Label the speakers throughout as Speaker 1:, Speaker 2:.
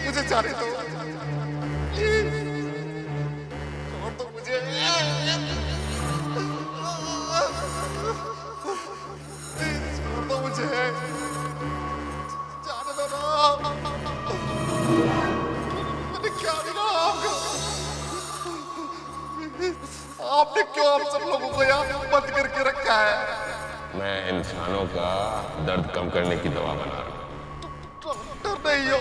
Speaker 1: मुझे जाने दो, प्लीज छोड़ दो मुझे, प्लीज छोड़ दो मुझे, जाने दो ना। मैंने क्या किया आपको? आपने क्यों हम सब लोगों को यहाँ बंद करके रखा है?
Speaker 2: मैं इंसानों का दर्द कम करने की दवा बना रहा हूँ।
Speaker 1: डॉक्टर नहीं हो,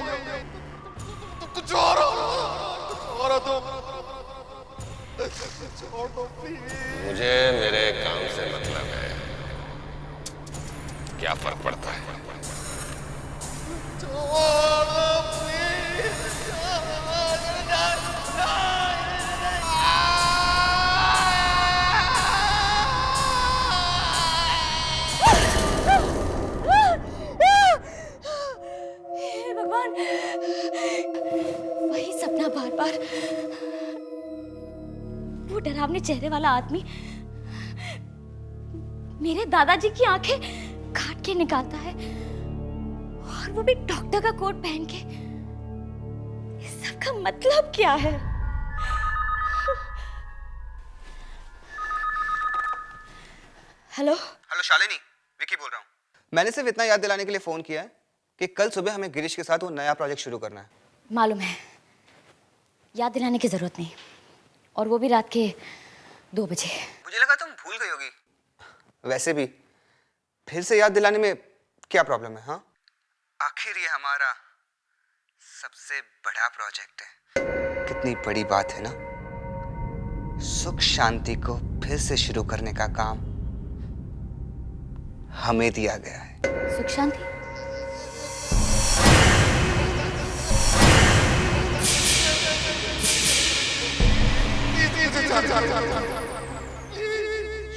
Speaker 1: कुछ और हो तुम, छोड़ दो प्लीज।
Speaker 2: मुझे मेरे काम से मतलब है, क्या फर्क पड़ता है?
Speaker 1: छोड़ दो प्लीज।
Speaker 3: हे भगवान, वही सपना बार बार, वो डरावने चेहरे वाला आदमी मेरे दादाजी की आंखें काट के निकालता है, और वो भी डॉक्टर का कोट पहन के। इस सब का मतलब क्या है? हेलो
Speaker 4: हेलो शालिनी, विकी बोल रहा हूँ। मैंने सिर्फ इतना याद दिलाने के लिए फोन किया है कि कल सुबह हमें गिरीश के साथ वो नया प्रोजेक्ट शुरू करना है।
Speaker 3: मालूम है, याद दिलाने की जरूरत नहीं, और वो भी रात के 2 बजे।
Speaker 4: मुझे लगा तुम भूल गई होगी। वैसे भी फिर से याद दिलाने में क्या प्रॉब्लम है? हाँ, आखिर ये हमारा सबसे बड़ा प्रोजेक्ट है। कितनी बड़ी बात है ना, सुख शांति को फिर से शुरू करने का काम हमें दिया गया है।
Speaker 3: सुख शांति?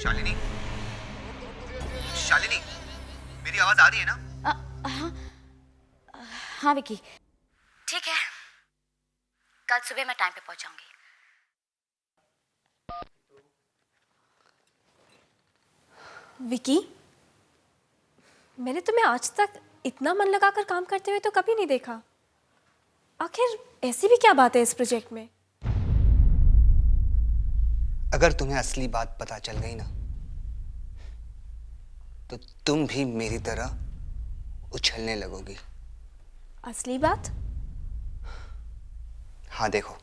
Speaker 4: शालिनी, शालिनी, मेरी आवाज आ रही है ना?
Speaker 3: हाँ हाँ विकी, ठीक है, कल सुबह मैं टाइम पे पहुंचाऊंगी।
Speaker 5: विकी, मैंने तुम्हें आज तक इतना मन लगाकर काम करते हुए तो कभी नहीं देखा। आखिर ऐसी भी क्या बात है इस प्रोजेक्ट में?
Speaker 4: अगर तुम्हें असली बात पता चल गई ना, तो तुम भी मेरी तरह उछलने लगोगी।
Speaker 5: असली बात?
Speaker 4: हाँ देखो,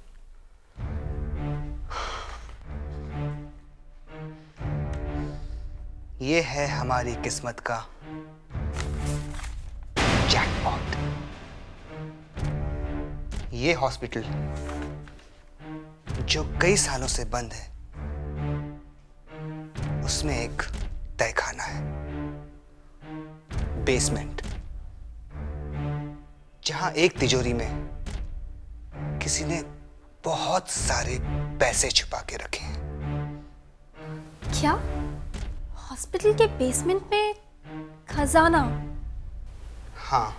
Speaker 4: ये है हमारी किस्मत का जैकपॉट। ये हॉस्पिटल जो कई सालों से बंद है, उसमें एक तहखाना है, बेसमेंट, जहां एक तिजोरी में किसी ने बहुत सारे पैसे छुपा के रखे हैं।
Speaker 5: क्या? हॉस्पिटल के बेसमेंट में खजाना?
Speaker 4: हाँ,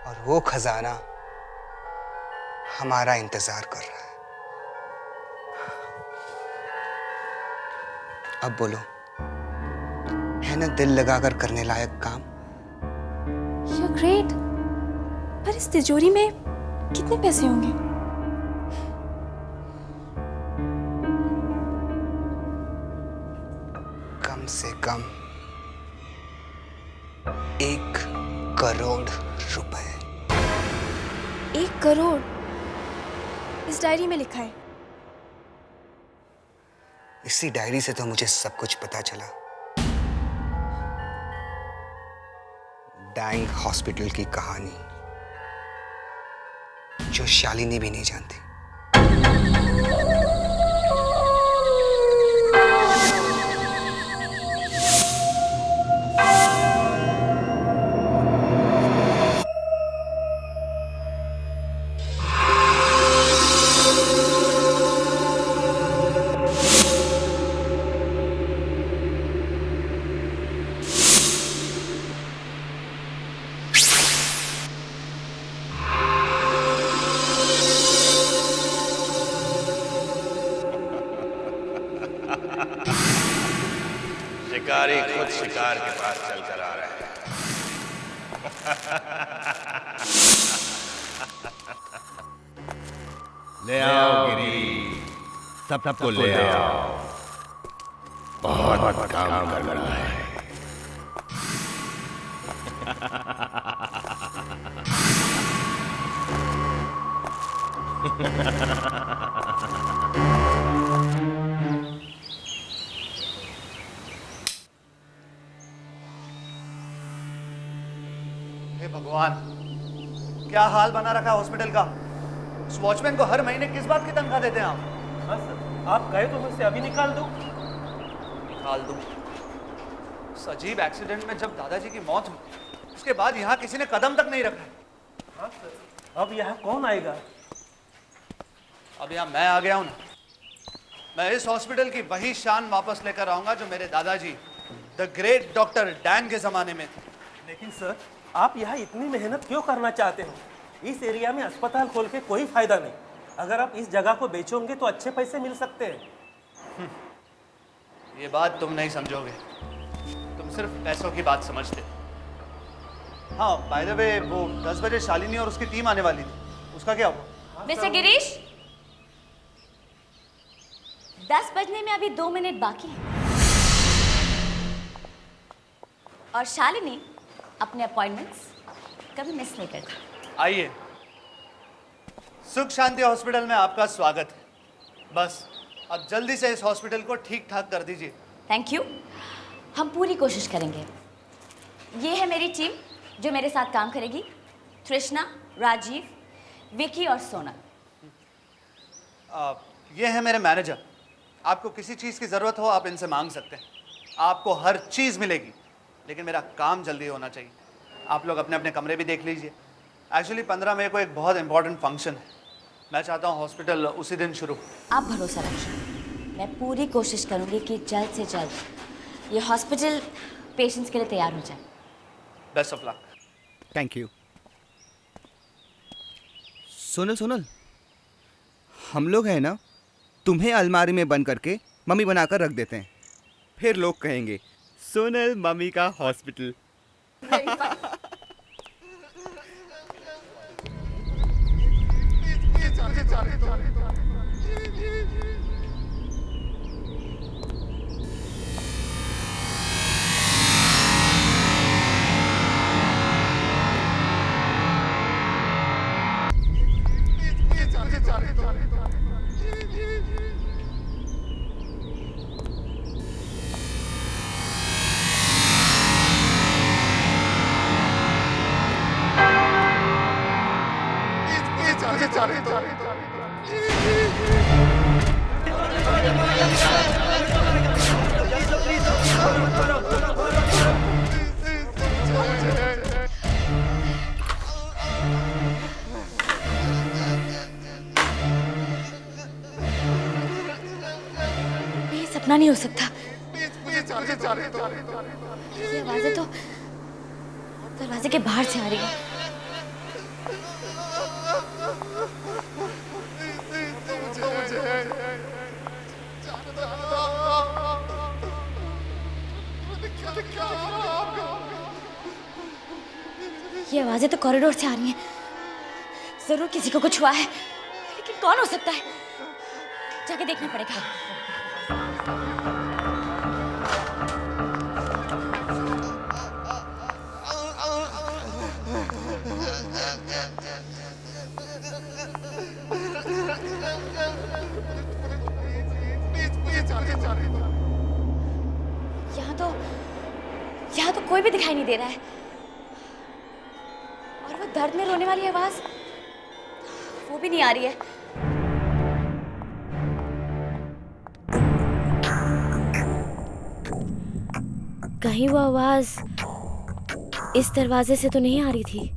Speaker 4: और वो खजाना हमारा इंतजार कर रहा है। अब बोलो, है ना दिल लगाकर करने लायक काम?
Speaker 5: You're great. पर इस तिजोरी में कितने पैसे होंगे?
Speaker 4: कम से कम 1 करोड़ रुपए।
Speaker 5: 1 करोड़? इस डायरी में लिखा है।
Speaker 4: इसी डायरी से तो मुझे सब कुछ पता चला। डैंग हॉस्पिटल की कहानी जो शालिनी भी नहीं जानती।
Speaker 2: शिकारी खुद शिकार के पास चलकर आ रहे हैं।
Speaker 6: ले आओ गिरी, सबको ले आओ।
Speaker 2: बहुत काम करना है।
Speaker 7: हे भगवान, क्या हाल बना रखा है हॉस्पिटल का। उस वॉचमैन को हर महीने किस बात की तनख्वाह देते हैं आप?
Speaker 8: हाँ सर, आप कहे तो मुझसे अभी निकाल दो।
Speaker 7: निकाल दूं? उस अजीब एक्सीडेंट में जब दादाजी की मौत हुई, उसके बाद यहाँ किसी ने कदम तक नहीं रखा।
Speaker 8: हाँ सर, अब यहाँ कौन आएगा?
Speaker 7: अब यहाँ मैं आ गया हूँ ना। मैं इस हॉस्पिटल की वही शान वापस लेकर आऊंगा जो मेरे दादाजी द ग्रेट डॉक्टर डैन के जमाने में थे।
Speaker 8: लेकिन सर, आप यहाँ इतनी मेहनत क्यों करना चाहते हो? इस एरिया में अस्पताल खोल के कोई फायदा नहीं। अगर आप इस जगह को बेचोगे तो अच्छे पैसे मिल सकते हैं।
Speaker 7: ये बात तुम नहीं समझोगे, तुम सिर्फ पैसों की बात समझते। हाँ, बाय द वे, वो 10 बजे शालिनी और उसकी टीम आने वाली थी, उसका क्या हुआ?
Speaker 3: मिस्टर गिरीश, 10 बजने में अभी 2 मिनट बाकी है और शालिनी अपने अपॉइंटमेंट्स कभी मिस नहीं करती।
Speaker 7: आइए, सुख शांति हॉस्पिटल में आपका स्वागत है। बस अब जल्दी से इस हॉस्पिटल को ठीक ठाक कर दीजिए।
Speaker 3: थैंक यू, हम पूरी कोशिश करेंगे। ये है मेरी टीम जो मेरे साथ काम करेगी, तृष्णा, राजीव, विकी और सोनल।
Speaker 7: ये है मेरे मैनेजर। आपको किसी चीज़ की ज़रूरत हो आप इनसे मांग सकते हैं, आपको हर चीज़ मिलेगी, लेकिन मेरा काम जल्दी होना चाहिए। आप लोग अपने अपने कमरे भी देख लीजिए। एक्चुअली 15 मई को एक बहुत इंपॉर्टेंट फंक्शन है। मैं चाहता हूँ हॉस्पिटल उसी दिन शुरू।
Speaker 3: आप भरोसा रखिए, मैं पूरी कोशिश करूंगी कि जल्द से जल्द ये हॉस्पिटल पेशेंट्स के लिए तैयार हो जाए।
Speaker 7: Best of luck.
Speaker 4: Thank you. Sonal, हम लोग हैं ना, तुम्हें अलमारी में बंद करके मम्मी बनाकर रख देते हैं। फिर लोग कहेंगे सोनल मम्मी का हॉस्पिटल।
Speaker 3: ये सपना नहीं हो सकता। ये आवाजें तो दरवाजे के बाहर से आ रही है। ये आवाजें तो कॉरिडोर से आ रही हैं। जरूर किसी को कुछ हुआ है, लेकिन कौन हो सकता है? जाके देखना पड़ेगा। यहाँ तो कोई भी दिखाई नहीं दे रहा है। और वो दर्द में रोने वाली आवाज, वो भी नहीं आ रही है। कहीं वो आवाज इस दरवाजे से तो नहीं आ रही थी।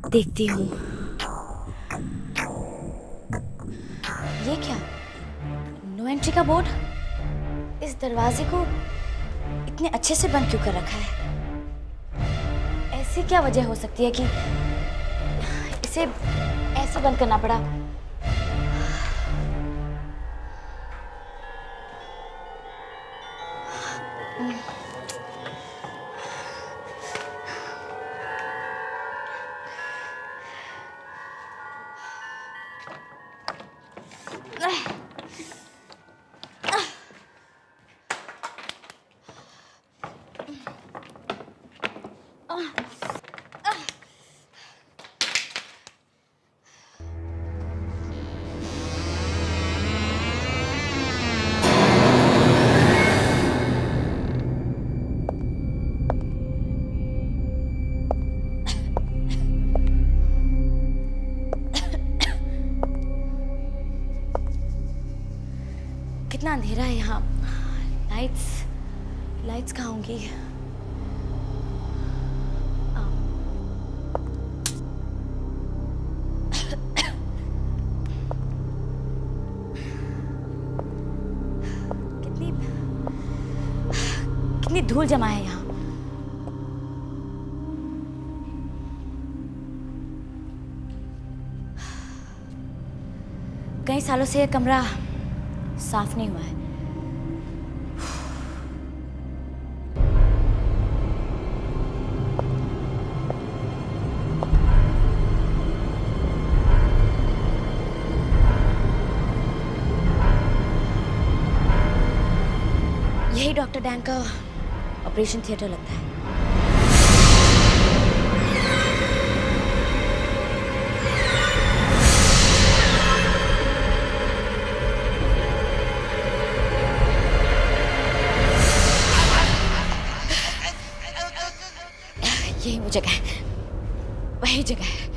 Speaker 3: देखती हूँ। ये क्या? नो एंट्री का बोर्ड। इस दरवाजे को इतने अच्छे से बंद क्यों कर रखा है? ऐसी क्या वजह हो सकती है कि इसे ऐसे बंद करना पड़ा? कितना अंधेरा है यहाँ। लाइट्स लाइट्स कहाँ होंगी? कितनी कितनी धूल जमा है यहाँ। कई सालों से ये कमरा साफ नहीं हुआ है। यही डॉक्टर डैंग का ऑपरेशन थिएटर लगता है। यही वो जगह है, वही जगह है,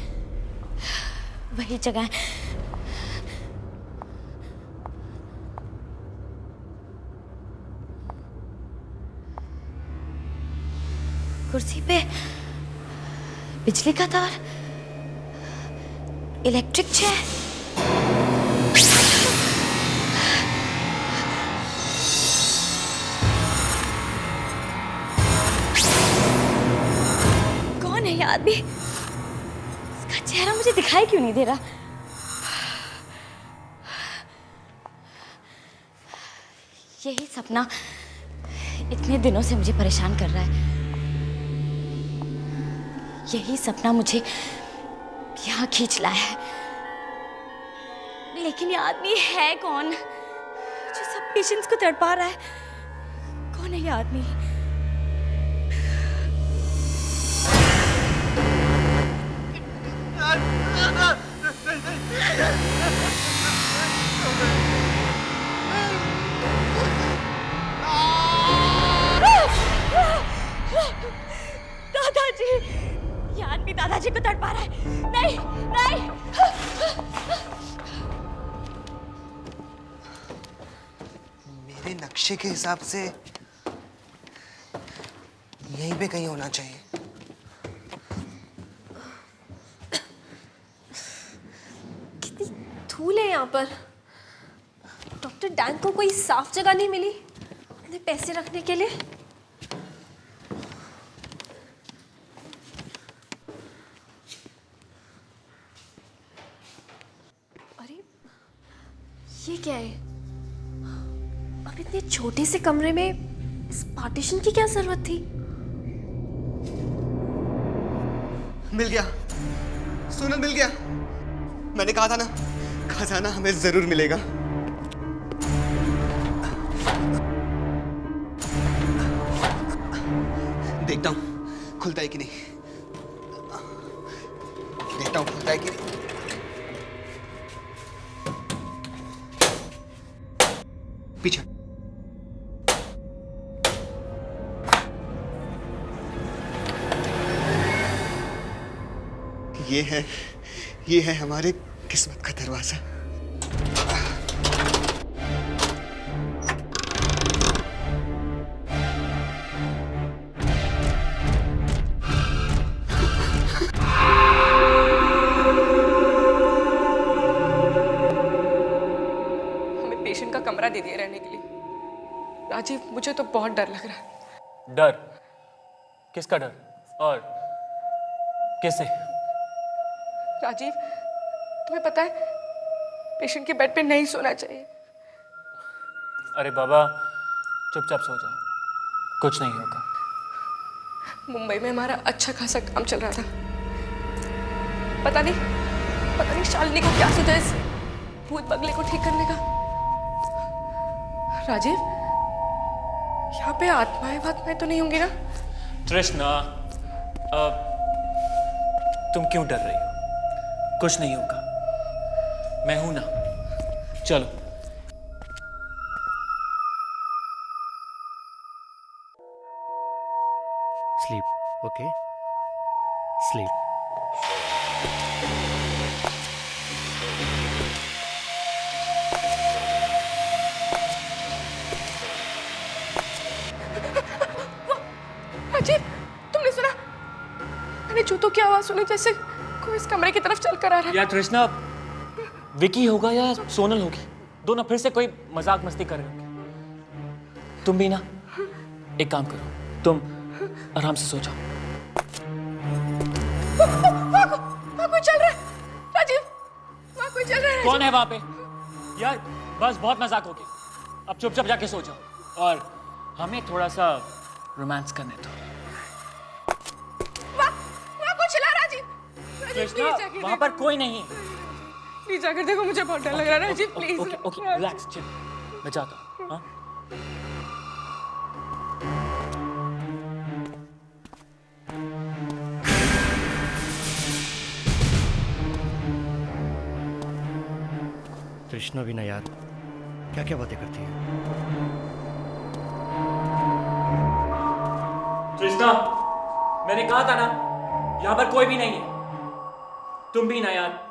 Speaker 3: वही जगह है। कुर्सी पे बिजली का तार, इलेक्ट्रिक चेयर। कौन है ये आदमी? इसका चेहरा मुझे दिखाई क्यों नहीं दे रहा? यही सपना इतने दिनों से मुझे परेशान कर रहा है। यही सपना मुझे यहाँ खींच लाया है। लेकिन ये आदमी है कौन जो सब पेशेंट्स को तड़पा रहा है? कौन है ये आदमी? दादाजी, ये आदमी दादाजी को तड़पा रहा है। नहीं नहीं।
Speaker 4: मेरे नक्शे के हिसाब से यहीं पे कहीं होना चाहिए।
Speaker 5: कितनी धूल है यहाँ पर। डॉक्टर डैंग को कोई साफ जगह नहीं मिली अपने पैसे रखने के लिए। अरे ये क्या है? अब इतने छोटे से कमरे में इस पार्टीशन की क्या जरूरत थी?
Speaker 4: मिल गया, सोनल मिल गया। मैंने कहा था ना, खजाना हमें जरूर मिलेगा। देखता हूँ खुलता है कि नहीं। देखता हूँ खुलता है कि नहीं। पीछे। ये है हमारे किस्मत का दरवाजा।
Speaker 9: हमें पेशेंट का कमरा दे दिया रहने के लिए। राजीव, मुझे तो बहुत डर लग रहा है।
Speaker 8: डर? किसका डर और कैसे?
Speaker 9: राजीव, तुम्हें पता है पेशेंट के बेड पे नहीं सोना चाहिए।
Speaker 8: अरे बाबा, चुपचाप सो जाओ,
Speaker 9: कुछ नहीं होगा। मुंबई में हमारा अच्छा खासा काम चल रहा था। पता नहीं शालिनी को क्या सोचा इस भूत बंगले को ठीक करने का। राजीव, यहाँ पे आत्माएं तो नहीं होंगी ना?
Speaker 8: तृष्णा, तुम क्यों डर रही हो? कुछ नहीं होगा, मैं हूं ना। चलो।
Speaker 6: Sleep, okay? स्लीप।
Speaker 9: राजीव, तुमने सुना? मैंने जूतों की आवाज सुनी, जैसे कोई इस कमरे की तरफ चल कर आ रहा है।
Speaker 8: या तृष्णा, विकी होगा या सोनल होगी, दोनों फिर से कोई मजाक मस्ती कर रहे होंगे। तुम भी ना एक काम करो, तुम आराम से सो जाओ।
Speaker 9: वहाँ कोई चल रहा है। राजीव, वहाँ कोई चल रहा है।
Speaker 8: कौन है वहां पे? यार बस बहुत मजाक हो गया, अब चुपचाप जाके सो जाओ और हमें थोड़ा सा रोमांस करने दो।
Speaker 9: वहाँ कोई चिल्ला। राजीव,
Speaker 8: कृष्णा, वहां पर कोई नहीं है।
Speaker 9: प्लीज जाकर देखो, मुझे बहुत डर लग रहा है। Rajiv please.
Speaker 8: Okay, relax, chill, मैं जाता हूँ। हाँ?
Speaker 6: तृष्णा भी ना यार, क्या क्या बातें करती है।
Speaker 8: तृष्णा, मैंने कहा था ना यहाँ पर कोई भी नहीं है। तुम भी ना यार।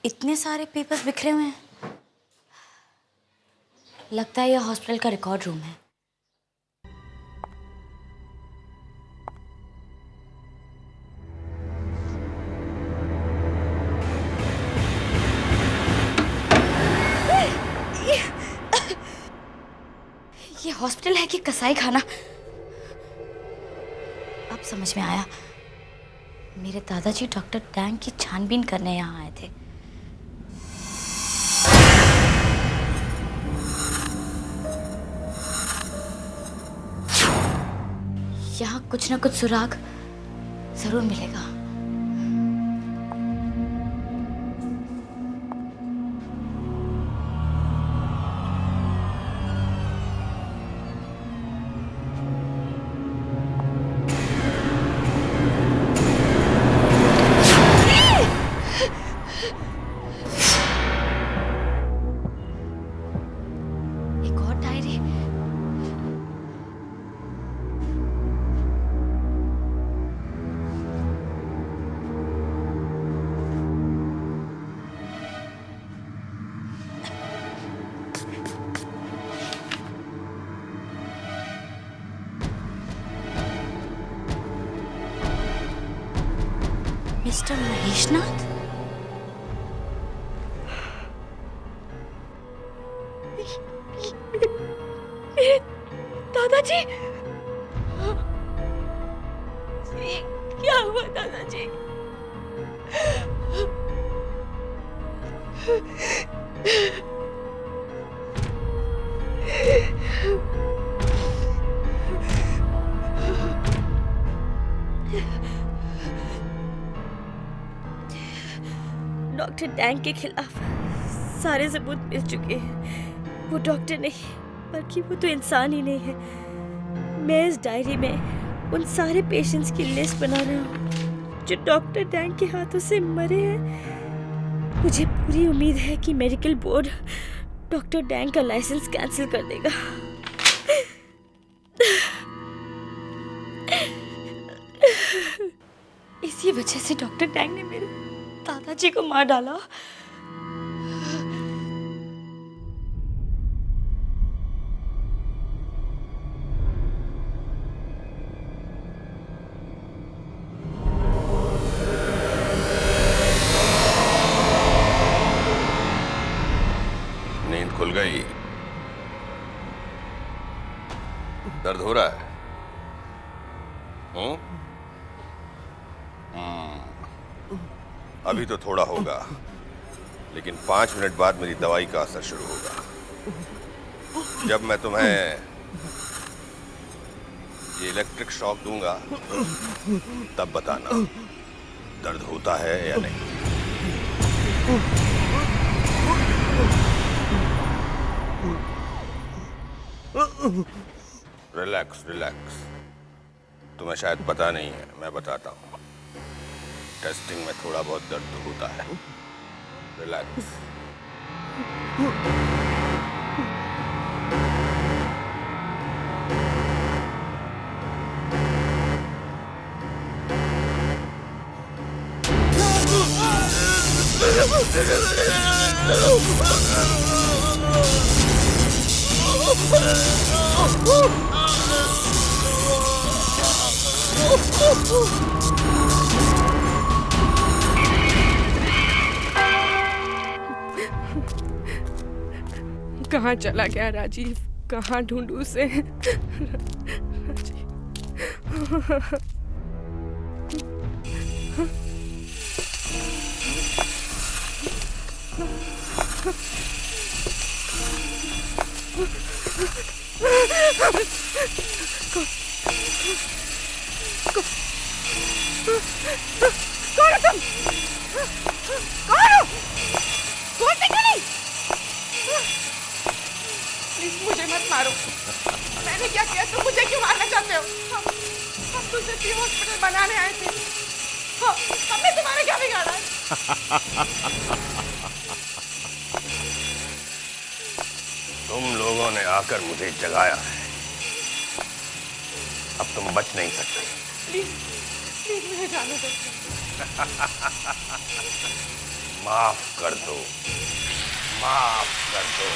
Speaker 3: इतने सारे पेपर्स बिखरे हुए हैं। लगता है यह हॉस्पिटल का रिकॉर्ड रूम है। ये हॉस्पिटल है कि कसाई खाना? अब समझ में आया, मेरे दादाजी डॉक्टर डैंग की छानबीन करने यहाँ आए थे। यहाँ कुछ ना कुछ सुराग जरूर मिलेगा। एक और डायरी। मिस्टर महेशनाथ? मेरे दादाजी? ये क्या हुआ दादाजी? डॉक्टर डैंग के खिलाफ सारे सबूत मिल चुके हैं। वो डॉक्टर नहीं बल्कि वो तो इंसान ही नहीं है। मैं इस डायरी में उन सारे पेशेंट्स की लिस्ट बना रहा हूँ जो डॉक्टर डैंग के हाथों से मरे हैं। मुझे पूरी उम्मीद है कि मेडिकल बोर्ड डॉक्टर डैंग का लाइसेंस कैंसिल कर देगा। इसी वजह से डॉक्टर डैंग ने मेरे दादाजी को मार डाला।
Speaker 2: नींद खुल गई? दर्द हो रहा है? हम्म? अभी तो थोड़ा होगा, लेकिन 5 मिनट बाद मेरी दवाई का असर शुरू होगा। जब मैं तुम्हें ये इलेक्ट्रिक शॉक दूंगा, तब बताना दर्द होता है या नहीं। Relax relax. तुम्हें शायद पता नहीं है, मैं बताता हूँ। टेस्टिंग में थोड़ा बहुत दर्द तो होता है। रिलैक्स।
Speaker 9: कहाँ चला गया राजीव? कहाँ ढूंढूं उसे? कौन हो तुम? कौन हो? बोलते क्यों नहीं? प्लीज मुझे मत मारो। मैंने क्या किया? तुम मुझे क्यों मारना चाहते हो? हम तो सिर्फ ये हॉस्पिटल बनाने आए थे। हमने तुम्हारा क्या बिगाड़ा है?
Speaker 2: तुम लोगों ने आकर मुझे जगाया है। अब तुम बच नहीं सकते।
Speaker 9: प्लीज प्लीज मुझे जाने दो।
Speaker 2: माफ कर दो, माफ कर दो,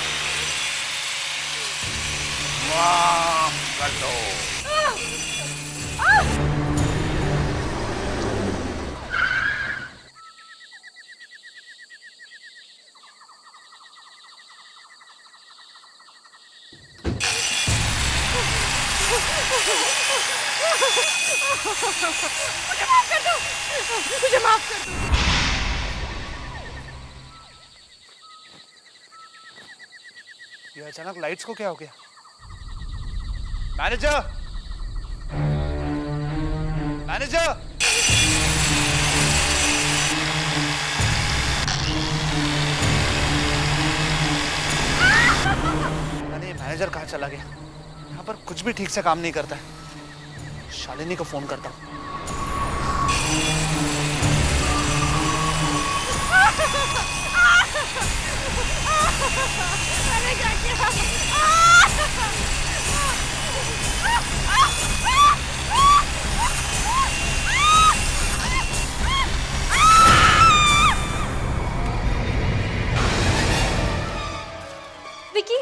Speaker 2: माफ कर दो।
Speaker 9: मुझे माफ कर दो, मुझे माफ कर दो।
Speaker 7: ये अचानक लाइट्स को क्या हो गया? मैनेजर, मैनेजर, अरे मैनेजर कहाँ चला गया? यहाँ पर कुछ भी ठीक से काम नहीं करता है। शालिनी को फोन करता हूँ।
Speaker 9: मैंने क्या किया?
Speaker 5: विकी,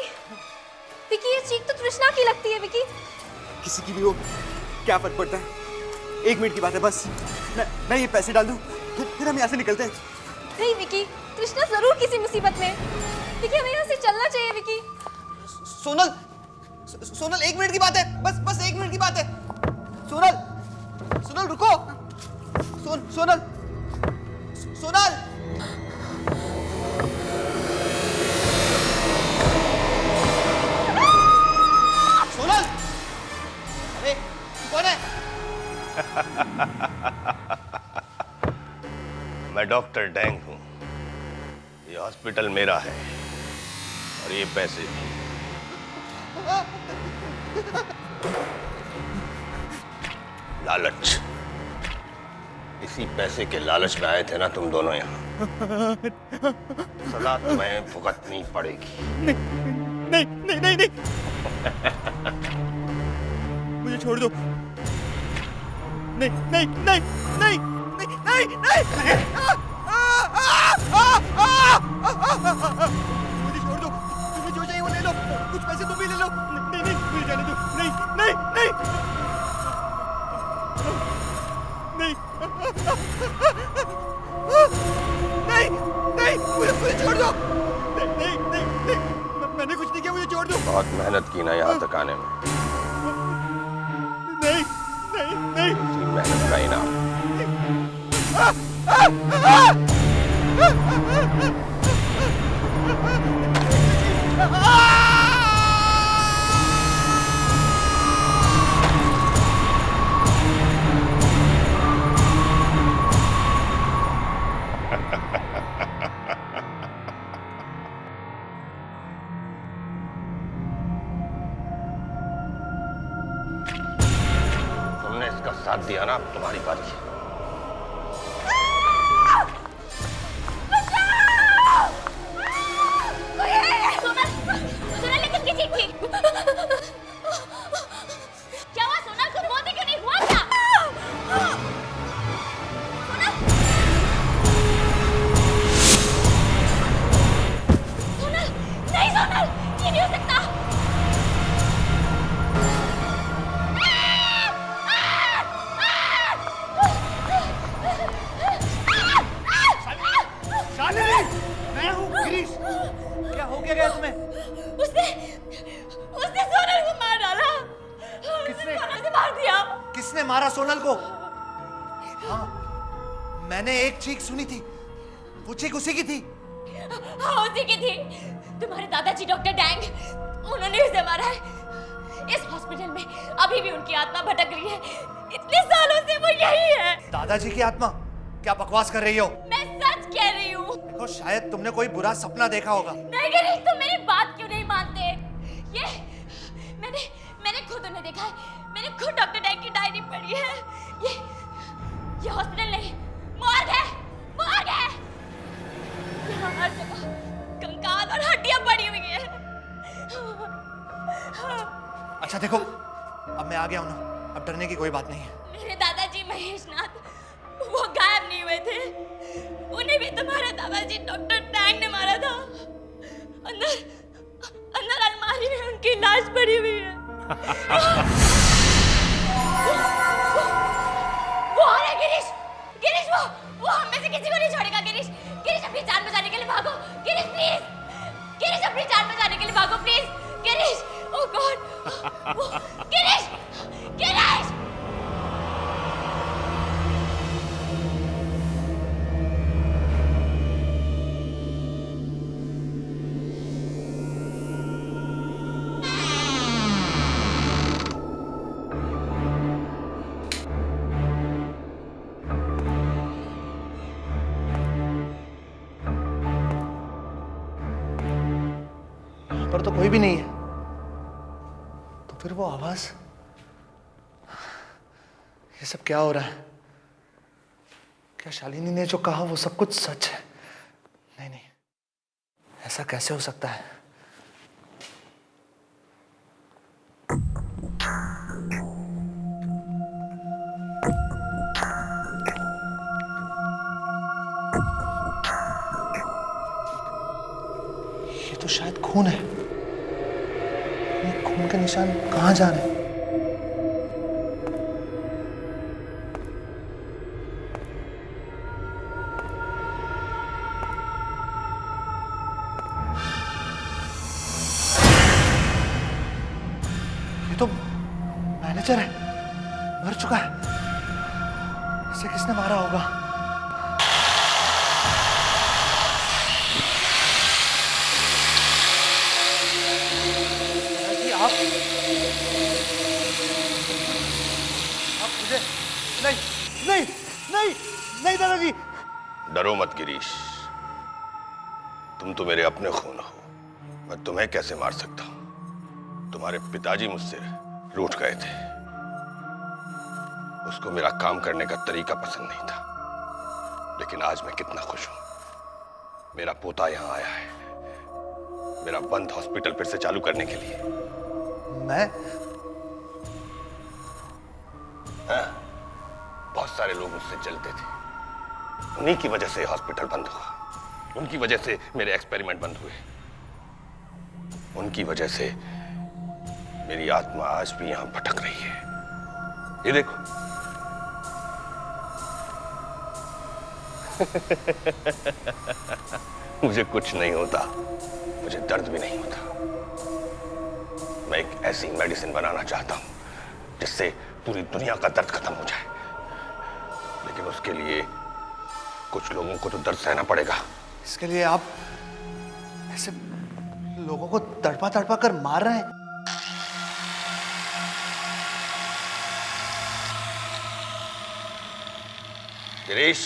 Speaker 5: विकी ये चीख तो तृष्णा की लगती है। विकी,
Speaker 4: किसी की भी हो, क्या फर्क पड़ता है? 1 मिनट की बात है बस। मैं ये पैसे डाल दूं, फिर हम यहाँ से निकलते हैं।
Speaker 5: नहीं विकी, तृष्णा जरूर किसी मुसीबत में। विकी हमें यहाँ से चलना चाहिए। विकी,
Speaker 4: सोनल, सोनल 1 मिनट की बात है, बस 1 मिनट की बात है। सोनल, सोनल रुको। सोनल, सोनल। सोनल, अरे कौन है?
Speaker 2: मैं डॉक्टर डैंग हूँ। ये हॉस्पिटल मेरा है और ये पैसे भी। लालच, इसी पैसे के लालच में आए थे ना तुम दोनों यहाँ। सजा तुम्हें भुगतनी पड़ेगी।
Speaker 6: नहीं नहीं नहीं नहीं मुझे छोड़ दो। नहीं नहीं नहीं नहीं नहीं नहीं मुझे छोड़ दो। तुम्हें जो चाहिए वो ले लो, कुछ पैसे तुम भी ले लो। नहीं नहीं मुझे जाने दो। नहीं नहीं नहीं नहीं नहीं नहीं मुझे छोड़ दो। नहीं नहीं नहीं मैंने कुछ नहीं किया, मुझे छोड़ दो।
Speaker 2: बहुत मेहनत की ना यहाँ तक आने में। मेहनत का इनाम। तुमने इसका साथ दिया ना, अब तुम्हारी बारी है।
Speaker 3: सोनल लेकिन किसी थी। क्या हुआ सोनल? तुम बोलते क्यों नहीं? हुआ क्या? सोनल, नहीं सोनल, ये नहीं हो सकता।
Speaker 7: शालिनी, मैं हूँ गिरीश। क्या हो गया तुम्हें?
Speaker 3: उसने सोनल को मार डाला।
Speaker 7: किसने?
Speaker 3: सोनल से मार दिया।
Speaker 7: किसने मारा सोनल को? हाँ, मैंने एक चीख सुनी थी। वो चीख उसी की थी।
Speaker 3: हाँ, उसी की थी। तुम्हारे दादाजी डॉक्टर डैंग, उन्होंने उसे मारा है। इस हॉस्पिटल में अभी भी उनकी आत्मा भटक रही है। इतने सालों से वो यही है।
Speaker 7: दादाजी की आत्मा? क्या बकवास कर रही हो?
Speaker 3: मैं सच कह रही हूँ।
Speaker 7: देखो, शायद तुमने कोई बुरा सपना देखा होगा।
Speaker 3: नहीं गिरीश, तुम मेरी बात क्यों नहीं मानते? ये मैंने खुद उन्हें देखा है। मैंने खुद डॉक्टर डैंग की डायरी पढ़ी है। ये हॉस्पिटल नहीं, मॉर्ग है। मॉर्ग है। यहाँ हर जगह कंकाल और हड्डियां पड़ी हुई हैं।
Speaker 7: अच्छा देखो, अब मैं आ गया हूं ना, अब डरने की कोई बात नहीं है।
Speaker 3: मेरे दादाजी महेशनाथ, वो गायब नहीं हुए थे। उन्हें भी तुम्हारे दादाजी डॉक्टर टैंग ने मारा था। अंदर अलमारी में उनकी लाश पड़ी हुई है। वो आ रहा है गिरीश। गिरीश, वो हम में से किसी को नहीं छोड़ेगा। गिरीश, गिरीश अपनी जान बचाने के लिए भागो। गिरीश प्लीज, गिरीश अपनी जान बचाने के लिए भागो please. Girish, oh God, Girish, Girish.
Speaker 7: पर तो कोई भी नहीं है, तो फिर वो आवाज, ये सब क्या हो रहा है? क्या शालिनी ने जो कहा वो सब कुछ सच है? नहीं नहीं, ऐसा कैसे हो सकता है? ये तो शायद खून है। ये खून के निशान कहाँ जा रहे हैं? ये तो मैनेजर है, मर चुका है। इसे किसने मारा होगा? आप मुझे नहीं नहीं नहीं नहीं दादाजी।
Speaker 2: डरो मत गिरीश, तुम तो मेरे अपने खून हो। मैं तुम्हें कैसे मार सकता हूं? तुम्हारे पिताजी मुझसे रूठ गए थे। उसको मेरा काम करने का तरीका पसंद नहीं था, लेकिन आज मैं कितना खुश हूं। मेरा पोता यहां आया है, मेरा बंद हॉस्पिटल फिर से चालू करने के लिए।
Speaker 7: मैं?
Speaker 2: हाँ, बहुत सारे लोग मुझसे जलते थे। उन्हीं की वजह से हॉस्पिटल बंद हुआ। उनकी वजह से मेरे एक्सपेरिमेंट बंद हुए। उनकी वजह से मेरी आत्मा आज भी यहां भटक रही है। ये देखो। मुझे कुछ नहीं होता, मुझे दर्द भी नहीं होता। मैं एक ऐसी मेडिसिन बनाना चाहता हूं जिससे पूरी दुनिया का दर्द खत्म हो जाए। उसके लिए कुछ लोगों को तो दर्द सहना पड़ेगा।
Speaker 7: इसके लिए आप ऐसे लोगों को तड़पा तड़पा कर मार रहे हैं?
Speaker 2: गिरीश,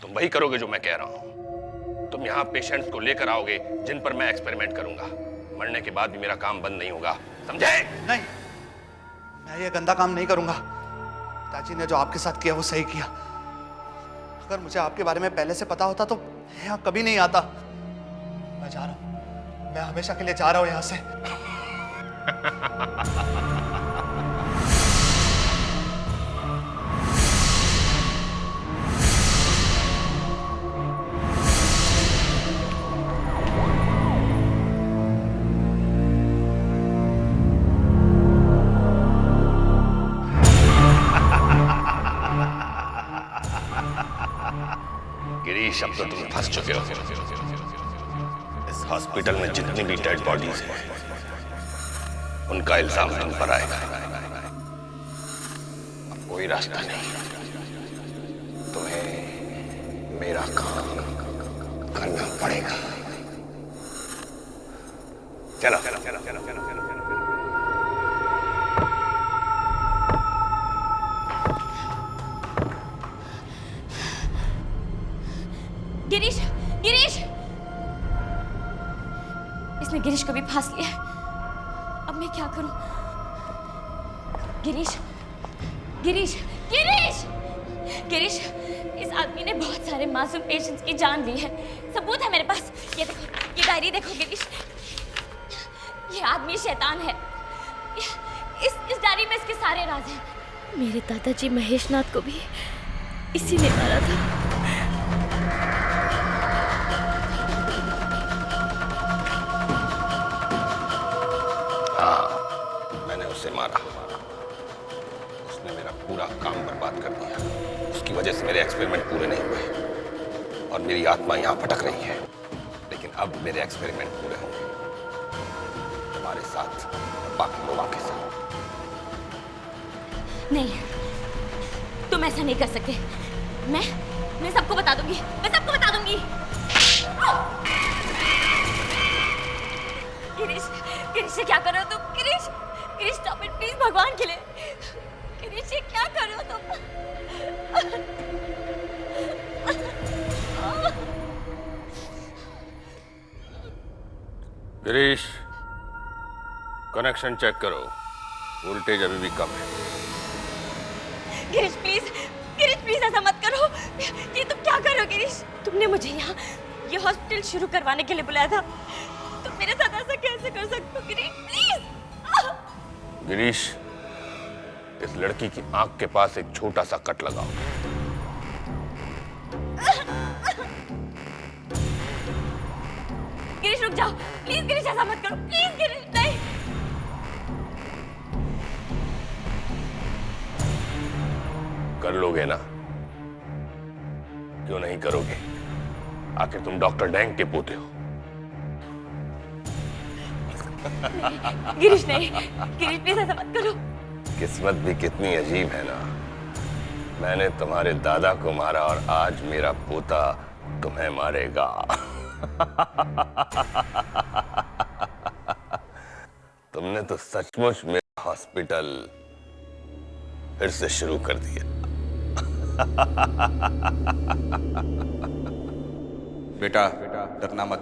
Speaker 2: तुम वही करोगे जो मैं कह रहा हूं। तुम यहां पेशेंट्स को लेकर आओगे जिन पर मैं एक्सपेरिमेंट करूंगा। मरने के बाद भी मेरा काम बंद नहीं होगा, समझे?
Speaker 7: नहीं, मैं ये गंदा काम नहीं करूंगा। पिताजी ने जो आपके साथ किया वो सही किया। अगर मुझे आपके बारे में पहले से पता होता तो मैं यहाँ कभी नहीं आता। मैं जा रहा हूं, मैं हमेशा के लिए जा रहा हूं यहां से।
Speaker 2: गिरीश, अब तो तुम फंस चुके हो। इस हॉस्पिटल में जितनी भी डेड बॉडीज हैं, उनका इल्जाम तुम पर आएगा। अब कोई रास्ता नहीं, तुम्हें मेरा काम करना पड़ेगा। चलो चलो चलो चलो चलो चलो।
Speaker 3: गिरीश, गिरीश! इसने गिरीश को भी फांस लिया। अब मैं क्या करूं? गिरीश, गिरीश, गिरीश! गिरीश, इस आदमी ने बहुत सारे मासूम पेशेंट्स की जान ली है। सबूत है मेरे पास। ये देखो, ये डायरी देखो गिरीश। ये आदमी शैतान है। इस डायरी में इसके सारे राज हैं। मेरे दादाजी महेशनाथ को भी इसी ने मारा था।
Speaker 2: उसे मारा। उसने मेरा पूरा काम बर्बाद कर दिया। उसकी वजह से मेरे एक्सपेरिमेंट पूरे नहीं हुए और मेरी आत्मा यहां भटक रही है। लेकिन अब मेरे एक्सपेरिमेंट पूरे होंगे, तुम्हारे साथ और बाकी लोगों के साथ।
Speaker 3: नहीं, तुम ऐसा नहीं कर सकते। मैं सबको बता दूंगी। मैं सबको बता दूंगी। गिरीश, गिरीश, ये क्या कर रहे हो तुम? Girish, Girish, stop it please, भगवान के लिए। गिरीश, ये क्या कर रहे हो तुम?
Speaker 2: गिरीश, कनेक्शन चेक करो, वोल्टेज अभी भी कम है।
Speaker 3: गिरीश प्लीज, गिरीश प्लीज ऐसा मत करो। ये तुम क्या कर रहे हो गिरीश? तुमने मुझे यहाँ ये हॉस्पिटल शुरू करवाने के लिए बुलाया था। तुम मेरे साथ ऐसा कैसे कर सकते हो गिरीश? प्लीज!
Speaker 2: गिरीश, इस लड़की की आंख के पास एक छोटा सा कट लगाओ।
Speaker 3: गिरीश रुक जाओ प्लीज। गिरीश ऐसा मत करो प्लीज। गिरीश नहीं।
Speaker 2: कर लोगे ना? क्यों नहीं करोगे? आखिर तुम डॉक्टर डैंग के पोते हो।
Speaker 3: गिरीश नहीं, गिरीश प्लीज ऐसा मत करो।
Speaker 2: किस्मत भी कितनी अजीब है ना। मैंने तुम्हारे दादा को मारा और आज मेरा पोता तुम्हें मारेगा। तुमने तो सचमुच मेरा हॉस्पिटल फिर से शुरू कर दिया।
Speaker 4: बेटा, डरना मत,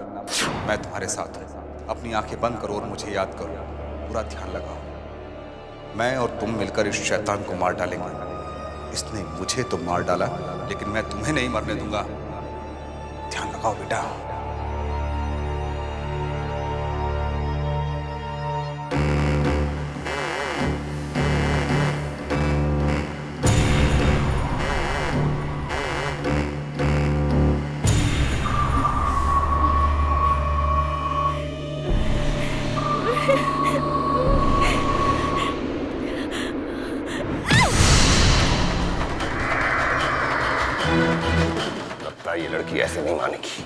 Speaker 4: मैं तुम्हारे साथ हूँ। अपनी आंखें बंद करो और मुझे याद करो। पूरा ध्यान लगाओ। मैं और तुम मिलकर इस शैतान को मार डालेंगे। इसने मुझे तो मार डाला, लेकिन मैं तुम्हें नहीं मरने दूंगा। ध्यान लगाओ बेटा।
Speaker 2: लगता है ये लड़की ऐसे नहीं मानेगी।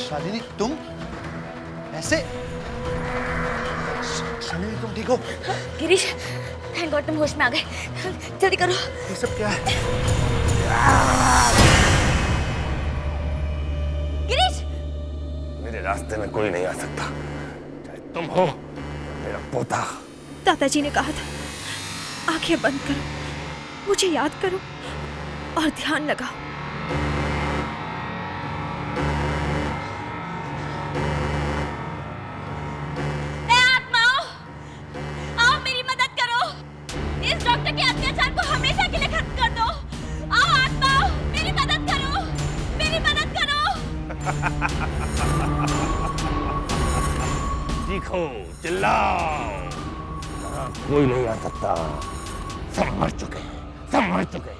Speaker 7: शालिनी, तुम ऐसे? शालिनी तुम ठीक हो?
Speaker 3: गिरीश, थैंक गॉड तुम होश में आ गए। जल्दी करो।
Speaker 7: ये सब क्या है?
Speaker 3: गिरीश!
Speaker 2: मेरे रास्ते में कोई नहीं आ सकता, चाहे तुम हो मेरा पोता।
Speaker 3: दादाजी ने कहा था आंखें बंद करो, मुझे याद करो और ध्यान लगाओ। ए आत्माओं, आओ मेरी मदद करो, इस डॉक्टर के अत्याचार को हमेशा के लिए खत्म कर दो। आओ आत्माओं, मेरी मदद करो, मेरी मदद करो।
Speaker 2: चीखो, चिल्लाओ, यहाँ कोई नहीं आ सकता, सब मर चुके, सब मर चुके।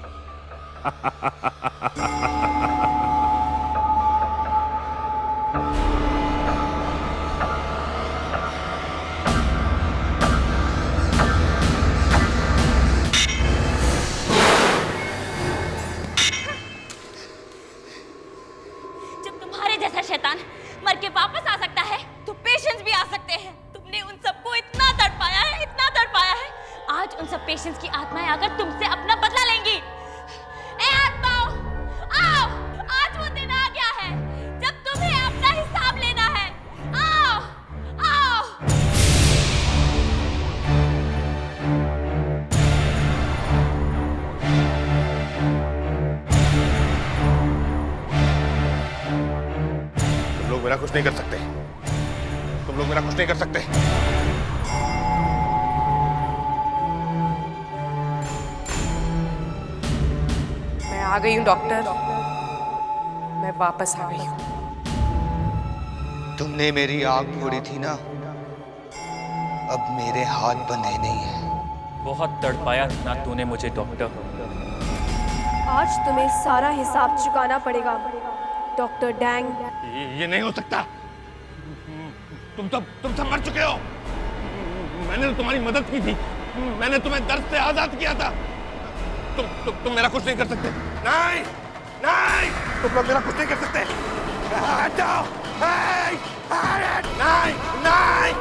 Speaker 3: जब तुम्हारे जैसा शैतान मर के वापस आ सकता है तो पेशेंट्स भी आ सकते हैं। तुमने उन सबको इतना तड़पाया है, इतना तड़पाया है। आज उन सब पेशेंट्स की आत्माएं आकर तुमसे अपना बदला लेंगी। ए आत्माओं, आओ, आज वो दिन आ गया है जब तुम्हें अपना हिसाब लेना है। आओ, आओ।
Speaker 2: तुम लोग मेरा कुछ नहीं कर सकते, तुम लोग मेरा कुछ नहीं कर सकते।
Speaker 9: मैं आ गई हूँ डॉक्टर, मैं वापस आ गई हूँ।
Speaker 4: तुमने मेरी आग फोड़ी थी ना, अब मेरे हाथ बंधे नहीं है।
Speaker 8: बहुत तड़पाया ना तूने मुझे डॉक्टर।
Speaker 5: आज तुम्हें सारा हिसाब चुकाना पड़ेगा डॉक्टर डैंग।
Speaker 2: ये नहीं हो सकता, तुम सब मर चुके हो। मैंने तो तुम्हारी मदद की थी, मैंने तुम्हें दर्द से आजाद किया था। तुम मेरा कुछ नहीं कर सकते। नहीं, नहीं, तुम लोग मेरा कुछ नहीं कर सकते। हट जाओ। नहीं, नहीं, नहीं,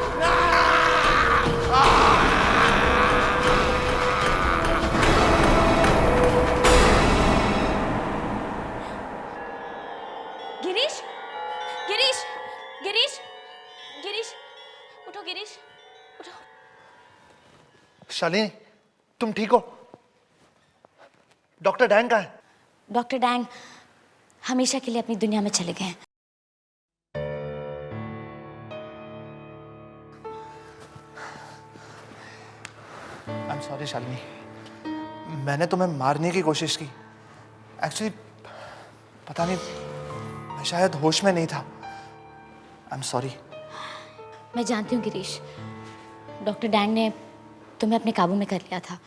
Speaker 3: गिरीश, गिरीश, गिरीश, गिरीश, उठो गिरीश, उठो।
Speaker 7: शालिनी तुम ठीक हो? डॉक्टर डैंग कहाँ है?
Speaker 3: डॉक्टर डैंग हमेशा के लिए अपनी दुनिया में चले गए हैं।
Speaker 7: आई एम सॉरी शालिनी, मैंने तुम्हें मारने की कोशिश की। एक्चुअली पता नहीं, मैं शायद होश में नहीं था। I am sorry.
Speaker 3: मैं जानती हूँ गिरीश, डॉक्टर डैंग ने तुम्हें अपने काबू में कर लिया था।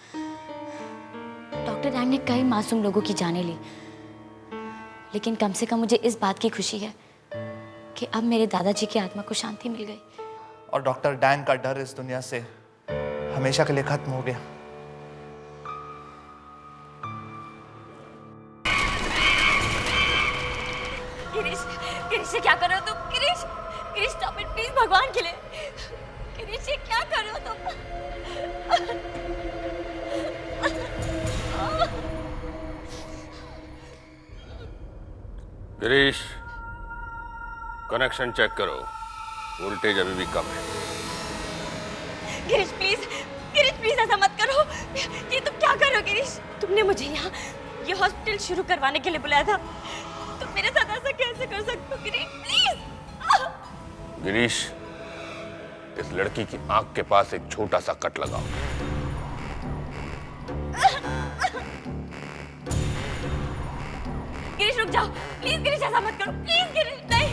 Speaker 3: डॉक्टर डैंग ने कई मासूम लोगों की जानें ली, लेकिन कम से कम मुझे इस बात की खुशी है कि अब मेरे दादाजी की आत्मा को शांति मिल गई।
Speaker 7: और डॉक्टर डैंग का डर इस दुनिया से हमेशा के लिए खत्म हो गया।
Speaker 3: गिरीश, गिरीश ये क्या कर रहे हो तुम? Girish, Girish stop it please, भगवान के लिए। गिरीश ये क्या कर रहे हो तुम?
Speaker 2: गिरीश, कनेक्शन चेक करो, वोल्टेज अभी भी कम है।
Speaker 3: गिरीश प्लीज, गिरीश प्लीज ऐसा मत करो। ये तुम क्या कर रहे हो गिरीश? तुमने मुझे यहाँ ये हॉस्पिटल शुरू करवाने के लिए बुलाया था, तुम मेरे साथ ऐसा कैसे कर सकते हो गिरीश? प्लीज।
Speaker 2: गिरीश, इस लड़की की आंख के पास एक छोटा सा कट लगाओ।
Speaker 3: गिरीश रुक जाओ प्लीज, गिरीश ऐसा मत करो प्लीज। गिरीश नहीं।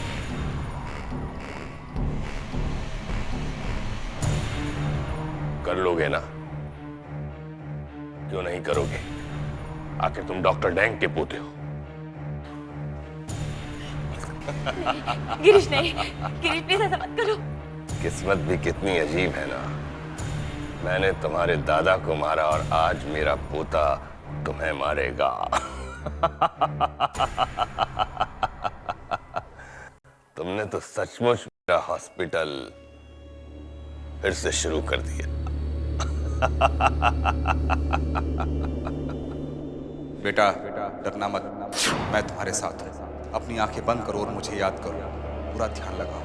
Speaker 2: कर लोगे ना? क्यों नहीं करोगे? आखिर तुम डॉक्टर डैंग के पोते हो।
Speaker 3: गिरीश नहीं, गिरीश प्लीज ऐसा मत करो।
Speaker 2: किस्मत भी कितनी अजीब है ना। मैंने तुम्हारे दादा को मारा और आज मेरा पोता तुम्हें मारेगा। तुमने तो सचमुच मेरा हॉस्पिटल फिर से शुरू कर दिया।
Speaker 10: बेटा डरना मत, मैं तुम्हारे साथ हूं। अपनी आंखें बंद करो और मुझे याद करो, पूरा ध्यान लगाओ।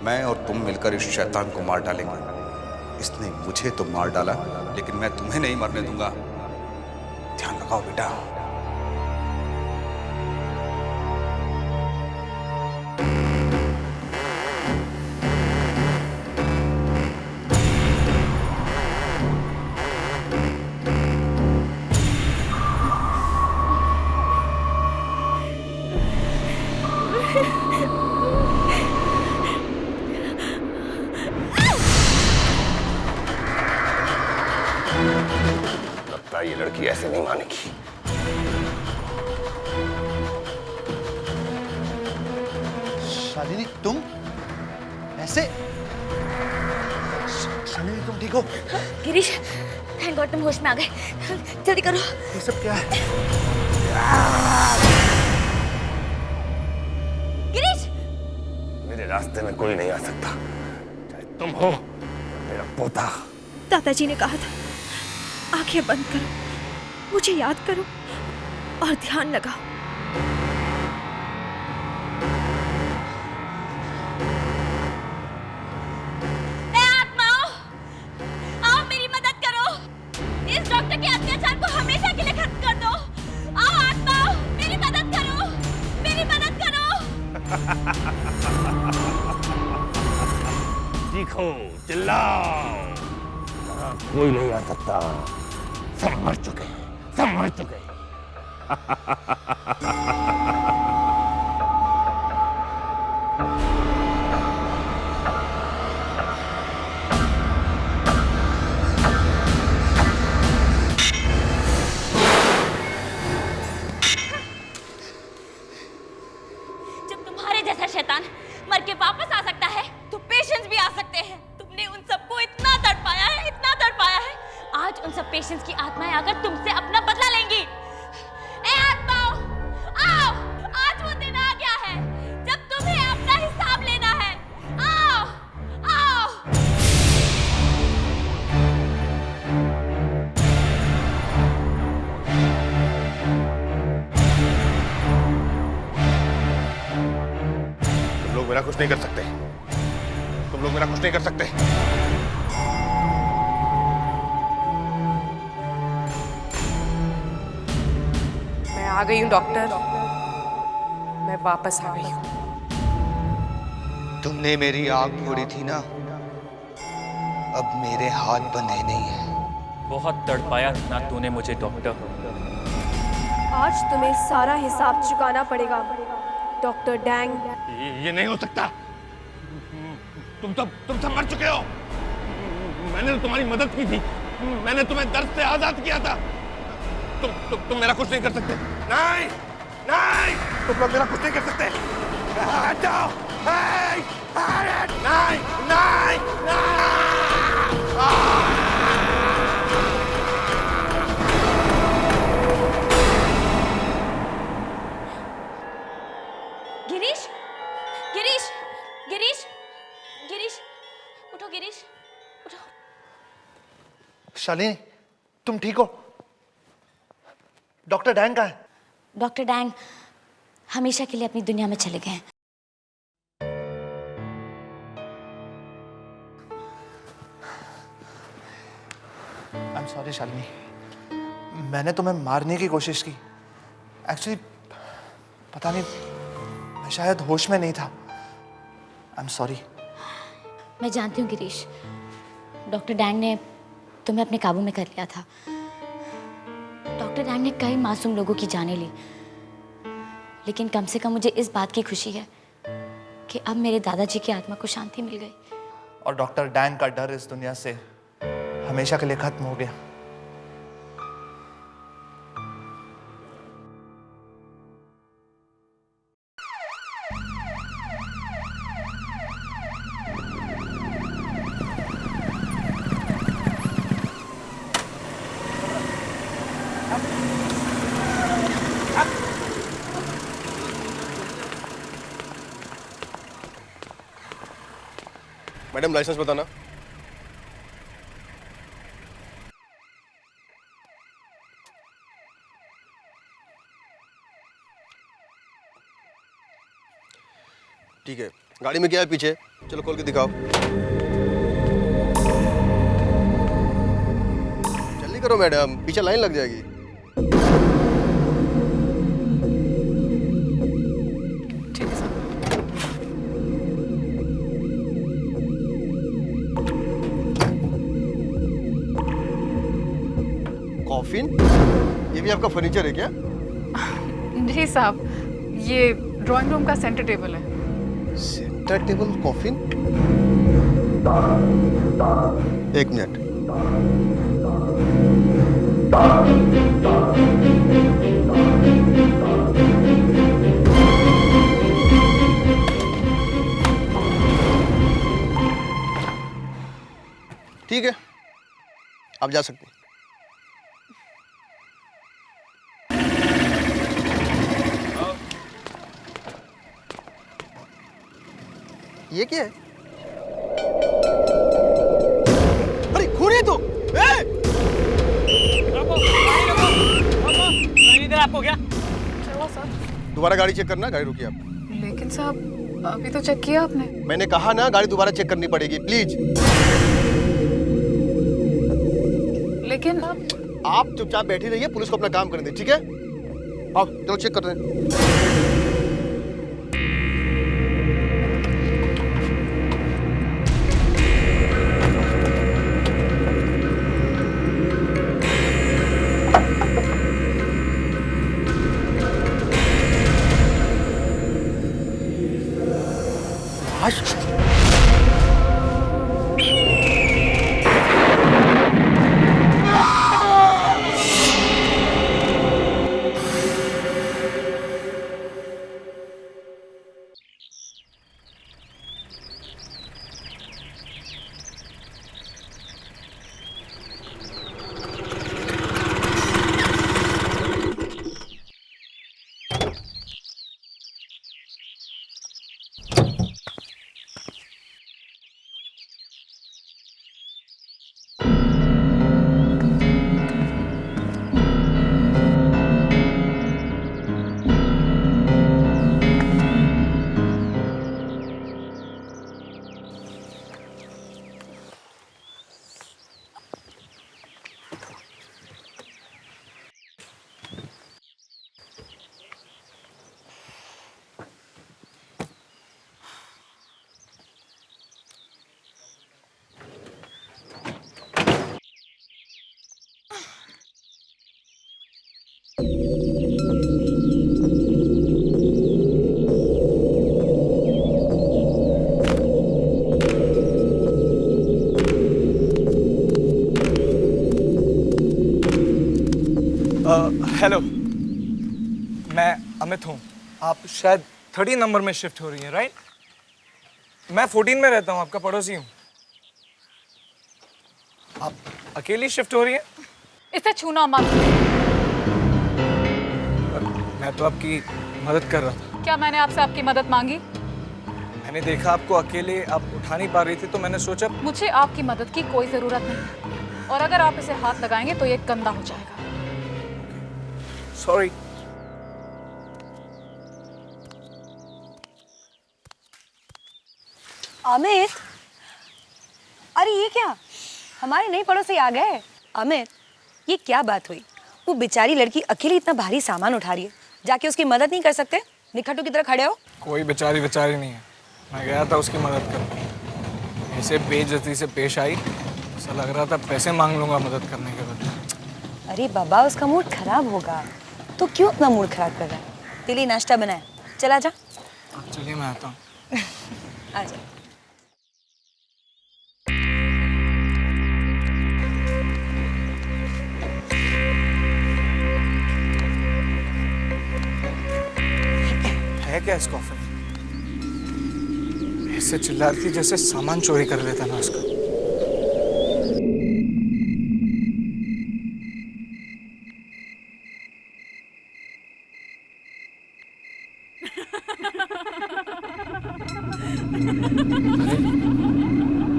Speaker 10: मैं और तुम मिलकर इस शैतान को मार डालेंगे। इसने मुझे तो मार डाला, लेकिन मैं तुम्हें नहीं मरने दूंगा। ध्यान लगाओ बेटा।
Speaker 2: लगता है ये लड़की ऐसे नहीं मानेगी।
Speaker 7: शालिनी तुम ऐसे? शालिनी तुम ठीक हो?
Speaker 3: गिरीश, थैंक गॉड तुम होश में आ गए। जल्दी करो।
Speaker 7: ये सब क्या है?
Speaker 3: गिरीश!
Speaker 2: मेरे रास्ते में कोई नहीं आ सकता, चाहे तुम हो मेरा पोता।
Speaker 3: दादाजी ने कहा था आंखें बंद करो, मुझे याद करो और ध्यान लगाओ। ए आत्माओं, आओ मेरी मदद करो। इस डॉक्टर के अत्याचार को हमेशा के लिए खत्म कर दो। आओ आत्माओं, मेरी मदद करो, मेरी मदद करो।
Speaker 2: चीखो, चिल्लाओ, कोई नहीं आ सकता। सब मर चुके हैं, सब मर चुके हैं।
Speaker 3: जब तुम्हारे जैसा शैतान मर के वापस आ सकता है, तो पेशेंस भी आ सकते हैं। तुमने उन सबको इतना तड़पाया है, इतना तड़पाया है। आज उन सब पेशेंस की आत्माएं आकर तुमसे अपना बदला लेंगी। ए आत्माओं, आओ, आज वो दिन आ गया है जब तुम्हें अपना हिसाब लेना है। आओ, आओ।
Speaker 2: तुम लोग मेरा कुछ नहीं कर सकते, तुम लोग मेरा कुछ नहीं कर सकते।
Speaker 9: मैं आ गई हूँ डॉक्टर, मैं वापस आ गई हूँ।
Speaker 4: तुमने मेरी आग फोड़ी थी ना, अब मेरे हाथ बंधे नहीं है।
Speaker 8: बहुत तड़पाया ना तूने मुझे डॉक्टर।
Speaker 5: आज तुम्हें सारा हिसाब चुकाना पड़ेगा डॉक्टर डैंग।
Speaker 2: ये नहीं हो सकता। तुम सब मर चुके हो। मैंने तो तुम्हारी मदद की थी, मैंने तुम्हें दर्द से आजाद किया था। तुम मेरा कुछ नहीं कर सकते। नहीं, नहीं, तुम लोग मेरा कुछ नहीं कर सकते। हट जाओ। नहीं, नहीं, नहीं,
Speaker 3: गिरीश, गिरीश, गिरीश, गिरीश, उठो गिरीश, उठो।
Speaker 7: शालिनी तुम ठीक हो? डॉक्टर डैंग कहाँ है?
Speaker 3: डॉक्टर डैंग हमेशा के लिए अपनी दुनिया में चले गए हैं।
Speaker 7: आई एम सॉरी शालिनी, मैंने तुम्हें मारने की कोशिश की। एक्चुअली पता नहीं, मैं शायद होश में नहीं था। I am sorry.
Speaker 3: मैं जानती हूँ गिरीश, डॉक्टर डैंग ने तुम्हें अपने काबू में कर लिया था। डॉक्टर डैंग ने कई मासूम लोगों की जानें ली, लेकिन कम से कम मुझे इस बात की खुशी है कि अब मेरे दादाजी की आत्मा को शांति मिल गई।
Speaker 7: और डॉक्टर डैंग का डर इस दुनिया से हमेशा के लिए खत्म हो गया।
Speaker 2: मैडम लाइसेंस बताना।
Speaker 11: ठीक है, गाड़ी में क्या है पीछे? चलो खोल के दिखाओ। जल्दी करो मैडम, पीछे लाइन लग जाएगी।
Speaker 9: ठीक है सर।
Speaker 11: कॉफिन? ये भी आपका फर्नीचर है क्या?
Speaker 9: जी साहब, ये ड्राइंग रूम का सेंटर टेबल है।
Speaker 11: Centre table coffin? एक मिनट। ठीक है, आप जा सकते हैं। ये क्या है? अरे खून है तो!
Speaker 8: इधर आपको क्या?
Speaker 9: चलो सर।
Speaker 11: दोबारा गाड़ी चेक करना, गाड़ी रुकिए आप।
Speaker 9: लेकिन साहब अभी तो चेक किया आपने।
Speaker 11: मैंने कहा ना, गाड़ी दोबारा चेक करनी पड़ेगी, प्लीज।
Speaker 9: लेकिन
Speaker 11: आप चुपचाप बैठी रहिए, पुलिस को अपना काम करने दें, ठीक है? आओ चलो चेक करते हैं।
Speaker 12: हेलो, मैं अमित हूँ। आप शायद 30 नंबर में शिफ्ट हो रही हैं, राइट? मैं 14 में रहता हूँ, आपका पड़ोसी हूँ। आप अकेली शिफ्ट हो रही हैं?
Speaker 9: इसे छूना मत।
Speaker 12: मैं तो आपकी मदद कर रहा था।
Speaker 9: क्या मैंने आपसे आपकी मदद मांगी?
Speaker 12: मैंने देखा आपको अकेले आप उठा नहीं पा रही थी, तो मैंने सोचा।
Speaker 9: मुझे आपकी मदद की कोई ज़रूरत नहीं, और अगर आप इसे हाथ लगाएंगे तो ये गंदा हो जाएगा।
Speaker 12: सॉरी।
Speaker 13: अमित, अरे ये क्या, हमारे नए पड़ोसी आ गए। अमित, ये क्या बात हुई? वो बेचारी लड़की अकेली इतना भारी सामान उठा रही है, जाके उसकी मदद नहीं कर सकते? निखट्टू की तरह खड़े हो।
Speaker 12: कोई बेचारी नहीं है, मैं गया था उसकी मदद करने। ऐसे बेइज्जती से पेश आई, ऐसा लग रहा था पैसे मांग लूंगा मदद करने के बदले।
Speaker 13: अरे बाबा, उसका मूड खराब होगा, तो क्यों अपना मूड खराब कर रहा है? तेरे लिए नाश्ता बनाया, चला जा।
Speaker 12: चलिए मैं आता हूँ।
Speaker 13: आजा।
Speaker 12: है क्या इस कॉफी में? ऐसे चिल्ला रही थी जैसे सामान चोरी कर लेता ना उसका।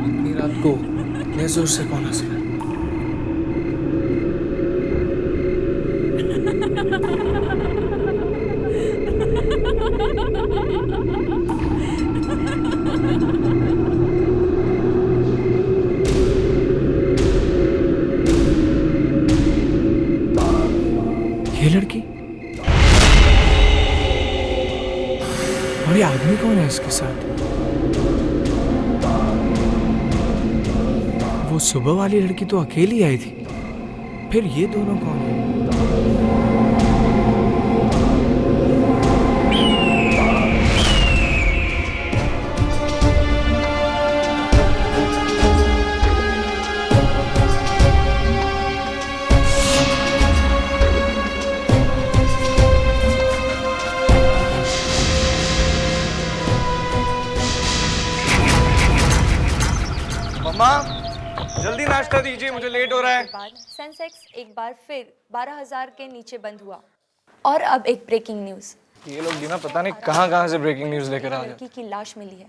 Speaker 12: इतनी रात को इतने जोर से कौन हंस रहा है? इसके साथ? वो सुबह वाली लड़की तो अकेली आई थी, फिर ये दोनों कौन है?
Speaker 14: मम्मा, जल्दी नाश्ता दीजिए, मुझे लेट हो रहा है।
Speaker 5: सेंसेक्स एक बार फिर 12,000 के नीचे बंद हुआ। और अब एक ब्रेकिंग न्यूज़।
Speaker 12: ये लोग ना पता नहीं कहाँ से ब्रेकिंग न्यूज़ लेकर आ
Speaker 5: लड़की की लाश मिली है।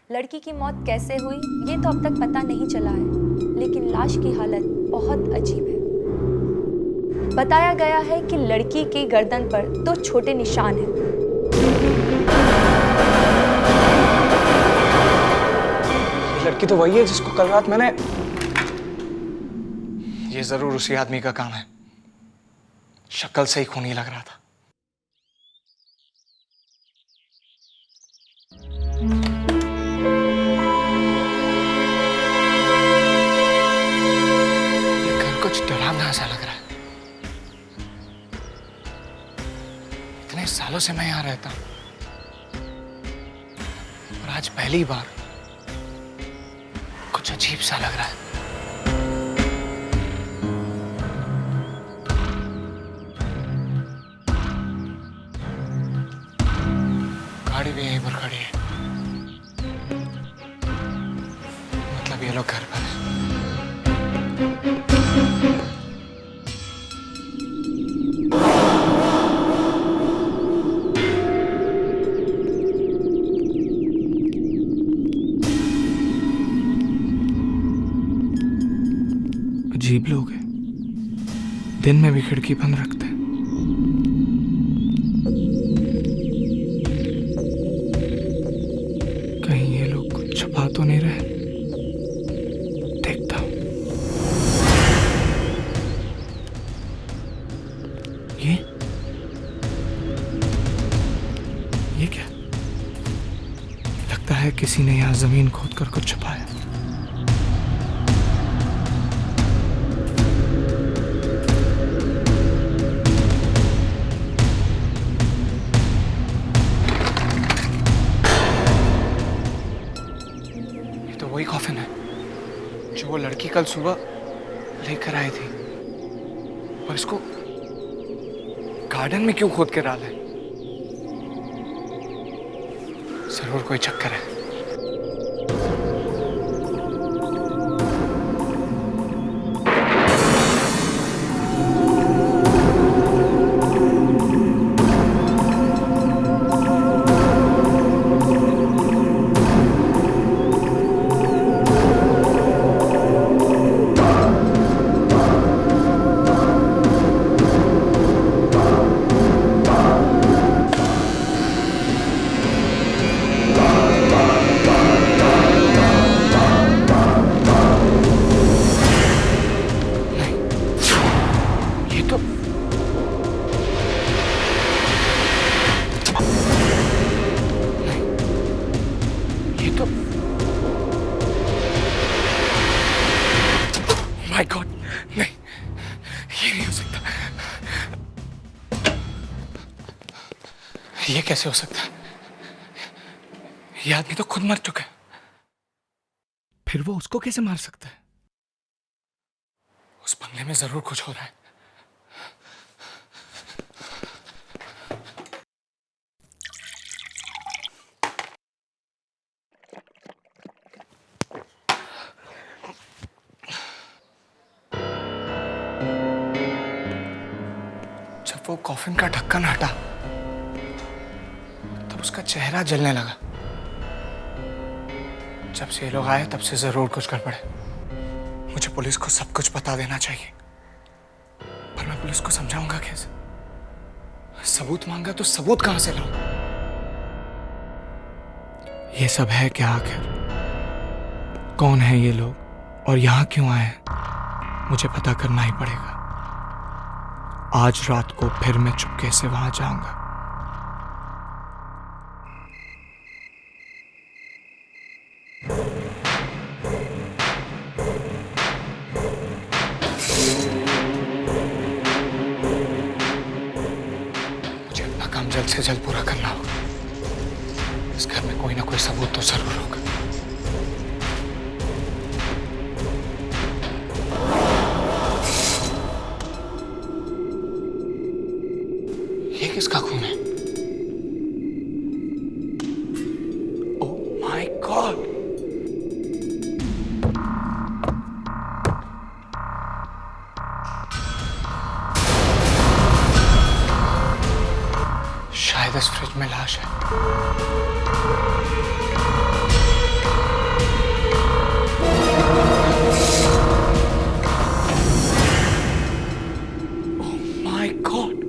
Speaker 5: लड़की की मौत कैसे हुई ये तो अब तक पता नहीं चला है, लेकिन लाश की हालत बहुत अजीब है। बताया गया है कि लड़की की गर्दन पर 2 छोटे निशान हैं।
Speaker 12: लड़की तो वही है जिसको कल रात मैंने... ये जरूर उसी आदमी का काम है, शक्ल से ही खूनी लग रहा था। ये घर कुछ डरावना सा लग रहा है। इतने सालों से मैं यहां रहता हूं और आज पहली बार कुछ अजीब सा लग रहा है। गाड़ी भी यहीं पर खड़ी है, मतलब ये लोग घर पर हैं। अजीब लोग हैं, दिन में भी खिड़की बंद रखते हैं। कहीं ये लोग कुछ छुपा तो नहीं रहे? देखता हूं। ये क्या? लगता है किसी ने यहां जमीन खोदकर कुछ छुपाया। वही कॉफिन है जो वो लड़की कल सुबह लेकर आई थी, पर इसको गार्डन में क्यों खोद के डाला है? जरूर कोई चक्कर है। माय गॉड, नहीं, ये नहीं हो सकता। ये कैसे हो सकता है? ये आदमी तो खुद मर चुका है, फिर वो उसको कैसे मार सकता है? उस बंगले में जरूर कुछ हो रहा है। जब वो कॉफिन का ढक्कन हटा तब उसका चेहरा जलने लगा। जब से ये लोग आए तब से जरूर कुछ गड़बड़ है। मुझे पुलिस को सब कुछ बता देना चाहिए, पर मैं पुलिस को समझाऊंगा कैसे? सबूत मांगा तो सबूत कहां से लाऊं? ये सब है क्या आखिर? कौन है ये लोग और यहां क्यों आए हैं? मुझे पता करना ही पड़ेगा। आज रात को फिर मैं चुपके से वहां जाऊंगा। जल्द से जल्द पूरा करना होगा। इस घर में कोई ना कोई सबूत तो जरूर होगा। ये किसका खून है? Oh my God! शायद इस फ्रिज में लाश है। Oh my God!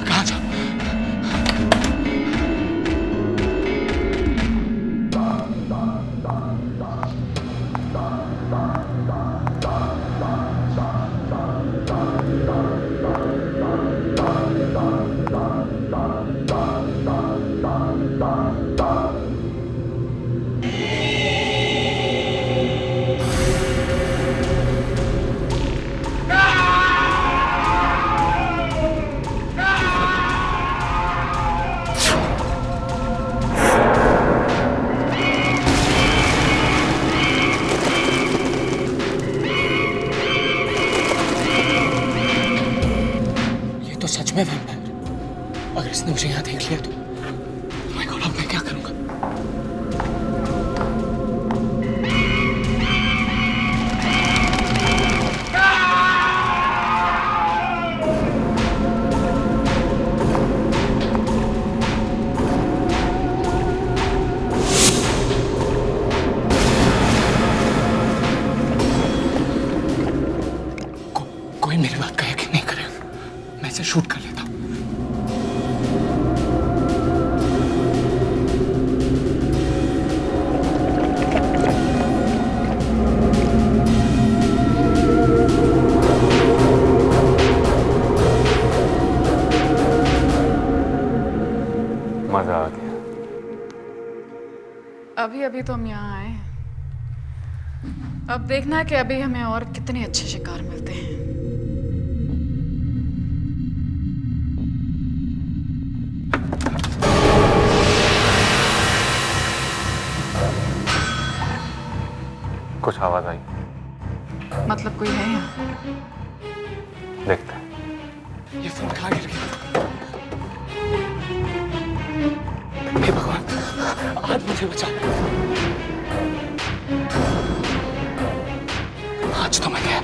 Speaker 12: कहाँ जा? सच में वैम्पायर। अगर इसने मुझे यहाँ देख लिया तो माय गॉड, अब मैं क्या करूँगा? कोई मेरी बात का यकीन नहीं करेगा। मैं इसे शूट कर लेता हूँ।
Speaker 15: मजा आ गया।
Speaker 16: अभी अभी तो हम यहाँ आए, अब देखना है कि अभी हमें और कितने अच्छे शिकार मिलते हैं।
Speaker 15: कुछ आवाज आई?
Speaker 16: मतलब कोई है यहाँ?
Speaker 15: देखते हैं।
Speaker 12: ये फोन कहाँ गिर गया? हे भगवान, आज मुझे बचा। आज तो मैं गया।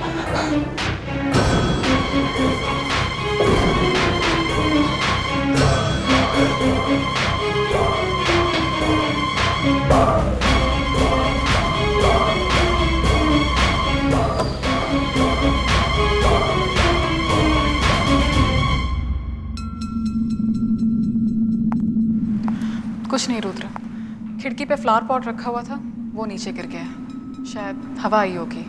Speaker 16: कुछ नहीं रुद्र, खिड़की पे फ्लावर पॉट रखा हुआ था, वो नीचे गिर गया, शायद हवा आई होगी।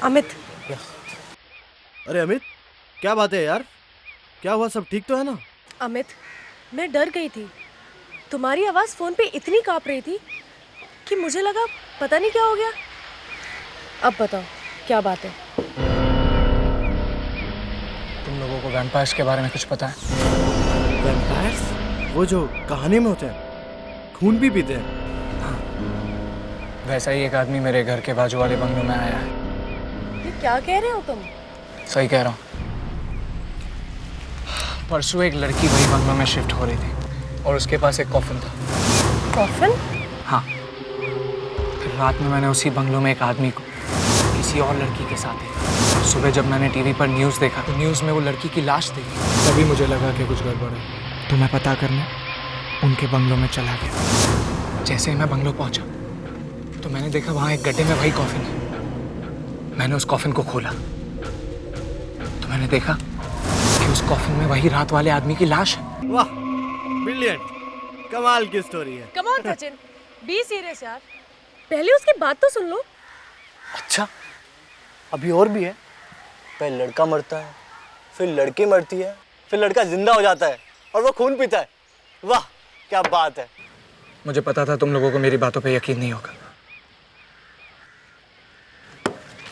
Speaker 13: अमित।
Speaker 11: अरे अमित, क्या बात है यार? क्या हुआ? सब ठीक तो है ना?
Speaker 3: अमित, मैं डर गई थी। तुम्हारी आवाज़ फ़ोन पे इतनी काँप रही थी कि मुझे लगा पता नहीं क्या हो गया। अब बताओ क्या बात है?
Speaker 12: तुम लोगों को वैम्पायर्स के बारे में कुछ पता है?
Speaker 11: वैम्पायर्स? वो जो कहानी में होते हैं, खून भी पीते हैं?
Speaker 12: हाँ, वैसा ही एक आदमी मेरे घर के बाजू वाले बंगलों में आया है।
Speaker 3: ये क्या कह रहे हो तुम?
Speaker 12: सही कह रहा हूँ। परसों एक लड़की वही बंगलों में शिफ्ट हो रही थी और उसके पास एक कॉफिन था।
Speaker 3: कॉफिन?
Speaker 12: हाँ। फिर रात में मैंने उसी बंगलों में एक आदमी को किसी और लड़की के साथ देखा। सुबह जब मैंने टीवी पर न्यूज़ देखा तो न्यूज़ में वो लड़की की लाश देखी। तभी मुझे लगा कि कुछ गड़बड़ है, तो मैं पता करने उनके बंगलों में चला गया। जैसे ही मैं बंगलों पहुंचा तो मैंने देखा वहाँ एक गड्ढे में वही कॉफिन है। मैंने उस कॉफिन को खोला तो मैंने देखा कि उस कॉफिन में वही रात वाले आदमी की लाश है।
Speaker 11: वाह, ब्रिलियंट, कमाल की स्टोरी है।
Speaker 3: Come on Sachin, be serious यार। पहले उसकी बात तो सुन लो।
Speaker 11: अच्छा, अभी और भी है। पहले लड़का मरता है, फिर लड़की मरती है, फिर लड़का जिंदा हो जाता है और वो खून पीता है। वाह क्या बात है।
Speaker 12: मुझे पता था तुम लोगों को मेरी बातों पे यकीन नहीं होगा।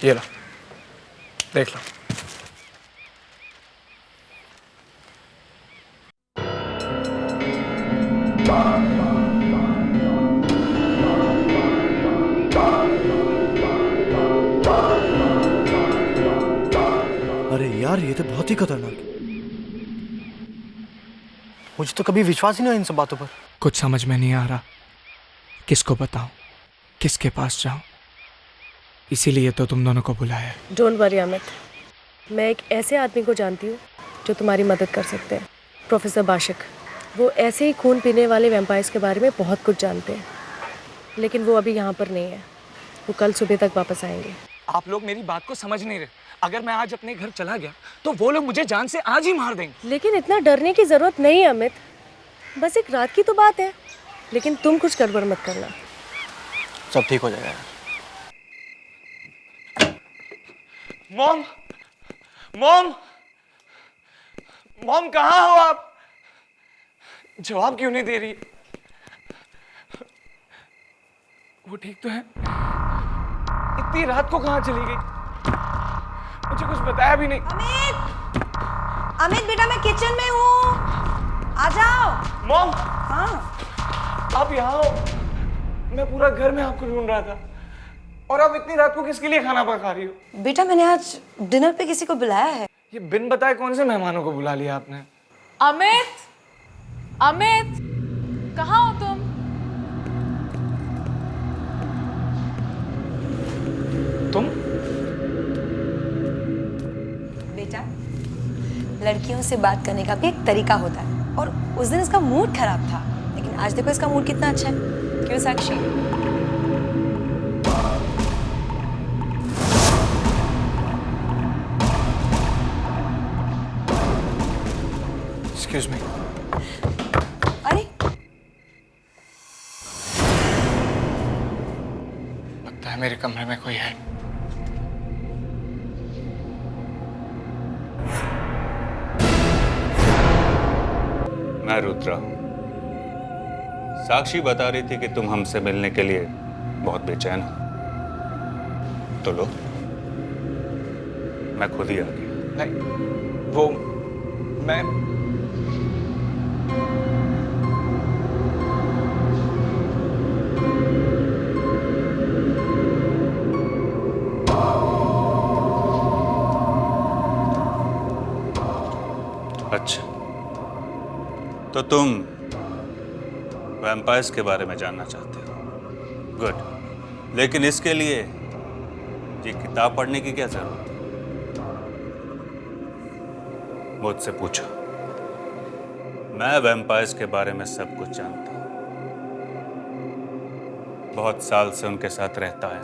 Speaker 12: ये लो, देख लो।
Speaker 11: अरे यार ये तो बहुत ही खतरनाक है। मुझे तो कभी विश्वास ही नहीं हुआ इन सब बातों पर।
Speaker 12: कुछ समझ में नहीं आ रहा, किसको बताऊं, किसके पास जाऊं। इसीलिए तो तुम दोनों को बुलाया है।
Speaker 3: डोंट वरी अमित, मैं एक ऐसे आदमी को जानती हूँ जो तुम्हारी मदद कर सकते हैं। प्रोफेसर बाशिक। वो ऐसे ही खून पीने वाले वैम्पायर्स के बारे में बहुत कुछ जानते हैं, लेकिन वो अभी यहाँ पर नहीं है। वो कल सुबह तक वापस आएंगे।
Speaker 12: आप लोग मेरी बात को समझ नहीं रहे। अगर मैं आज अपने घर चला गया तो वो लोग मुझे जान से आज ही मार देंगे।
Speaker 3: लेकिन इतना डरने की जरूरत नहीं है अमित, बस एक रात की तो बात है। लेकिन तुम कुछ गड़बड़ मत करना।
Speaker 11: सब ठीक हो जाएगा।
Speaker 12: मॉम, मॉम, मॉम कहाँ हो आप? जवाब क्यों नहीं दे रही? वो ठीक तो है? इतनी रात को कहाँ चली गई? मुझे कुछ बताया भी नहीं।
Speaker 13: अमित, अमित बेटा मैं किचन में हूँ, आ जाओ।
Speaker 12: मॉम,
Speaker 13: हाँ
Speaker 12: आप यहाँ हो? मैं पूरा घर में आपको ढूंढ रहा था। और आप इतनी रात को किसके लिए खाना पका रही हो?
Speaker 13: बेटा मैंने आज डिनर पे किसी को बुलाया है।
Speaker 12: ये बिन बताए कौन से मेहमानों को बुला लिया आपने?
Speaker 16: अमित, अमित, कहाँ हो तुम?
Speaker 12: तुम?
Speaker 13: बेटा, लड़कियों से बात करने का भी एक तरीका होता है, और उस दिन इसका मूड खराब था, लेकिन आज देखो इसका मूड कितना अच्छा है। क्यों साक्षी?
Speaker 12: Excuse me.
Speaker 13: अरे
Speaker 12: लगता है मेरे कमरे में कोई है।
Speaker 10: मैं रुद्रा। साक्षी बता रही थी कि तुम हमसे मिलने के लिए बहुत बेचैन हो, तो लो, मैं खुद ही आ गया।
Speaker 12: नहीं, वो मैं
Speaker 10: अच्छा, तो तुम वैम्पायर्स के बारे में जानना चाहते हो? गुड, लेकिन इसके लिए ये किताब पढ़ने की क्या जरूरत है? मुझसे पूछो, मैं वैम्पायर्स के बारे में सब कुछ जानता हूं। बहुत साल से उनके साथ रहता है।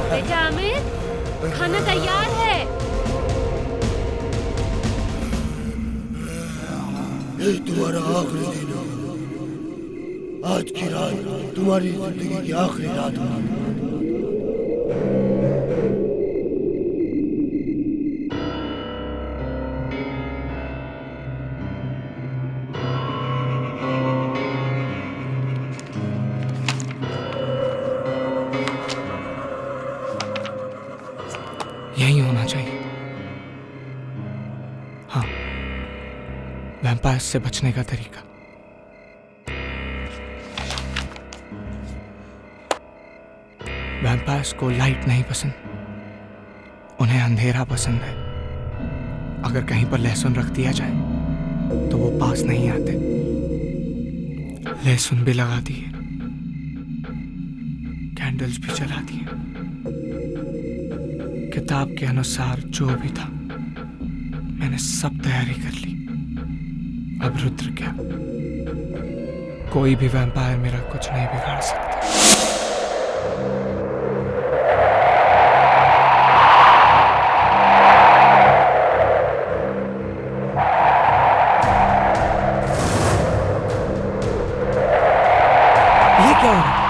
Speaker 3: बेटा अमित, खाना तैयार है।
Speaker 6: ये तुम्हारा आखिरी दिन है। आज की रात तुम्हारी जिंदगी की आखिरी रात होगी।
Speaker 12: यही होना चाहिए। हाँ, वैम्पायर्स से बचने का तरीका। वैम्पायर्स को लाइट नहीं पसंद, उन्हें अंधेरा पसंद है। अगर कहीं पर लहसुन रख दिया जाए तो वो पास नहीं आते। लहसुन भी लगा दिए, कैंडल्स भी जला दिए। किताब के अनुसार जो भी था मैंने सब तैयारी कर ली। अब रुद्र क्या, कोई भी वैम्पायर मेरा कुछ नहीं बिगाड़ सकता। ये क्या हो रहा है?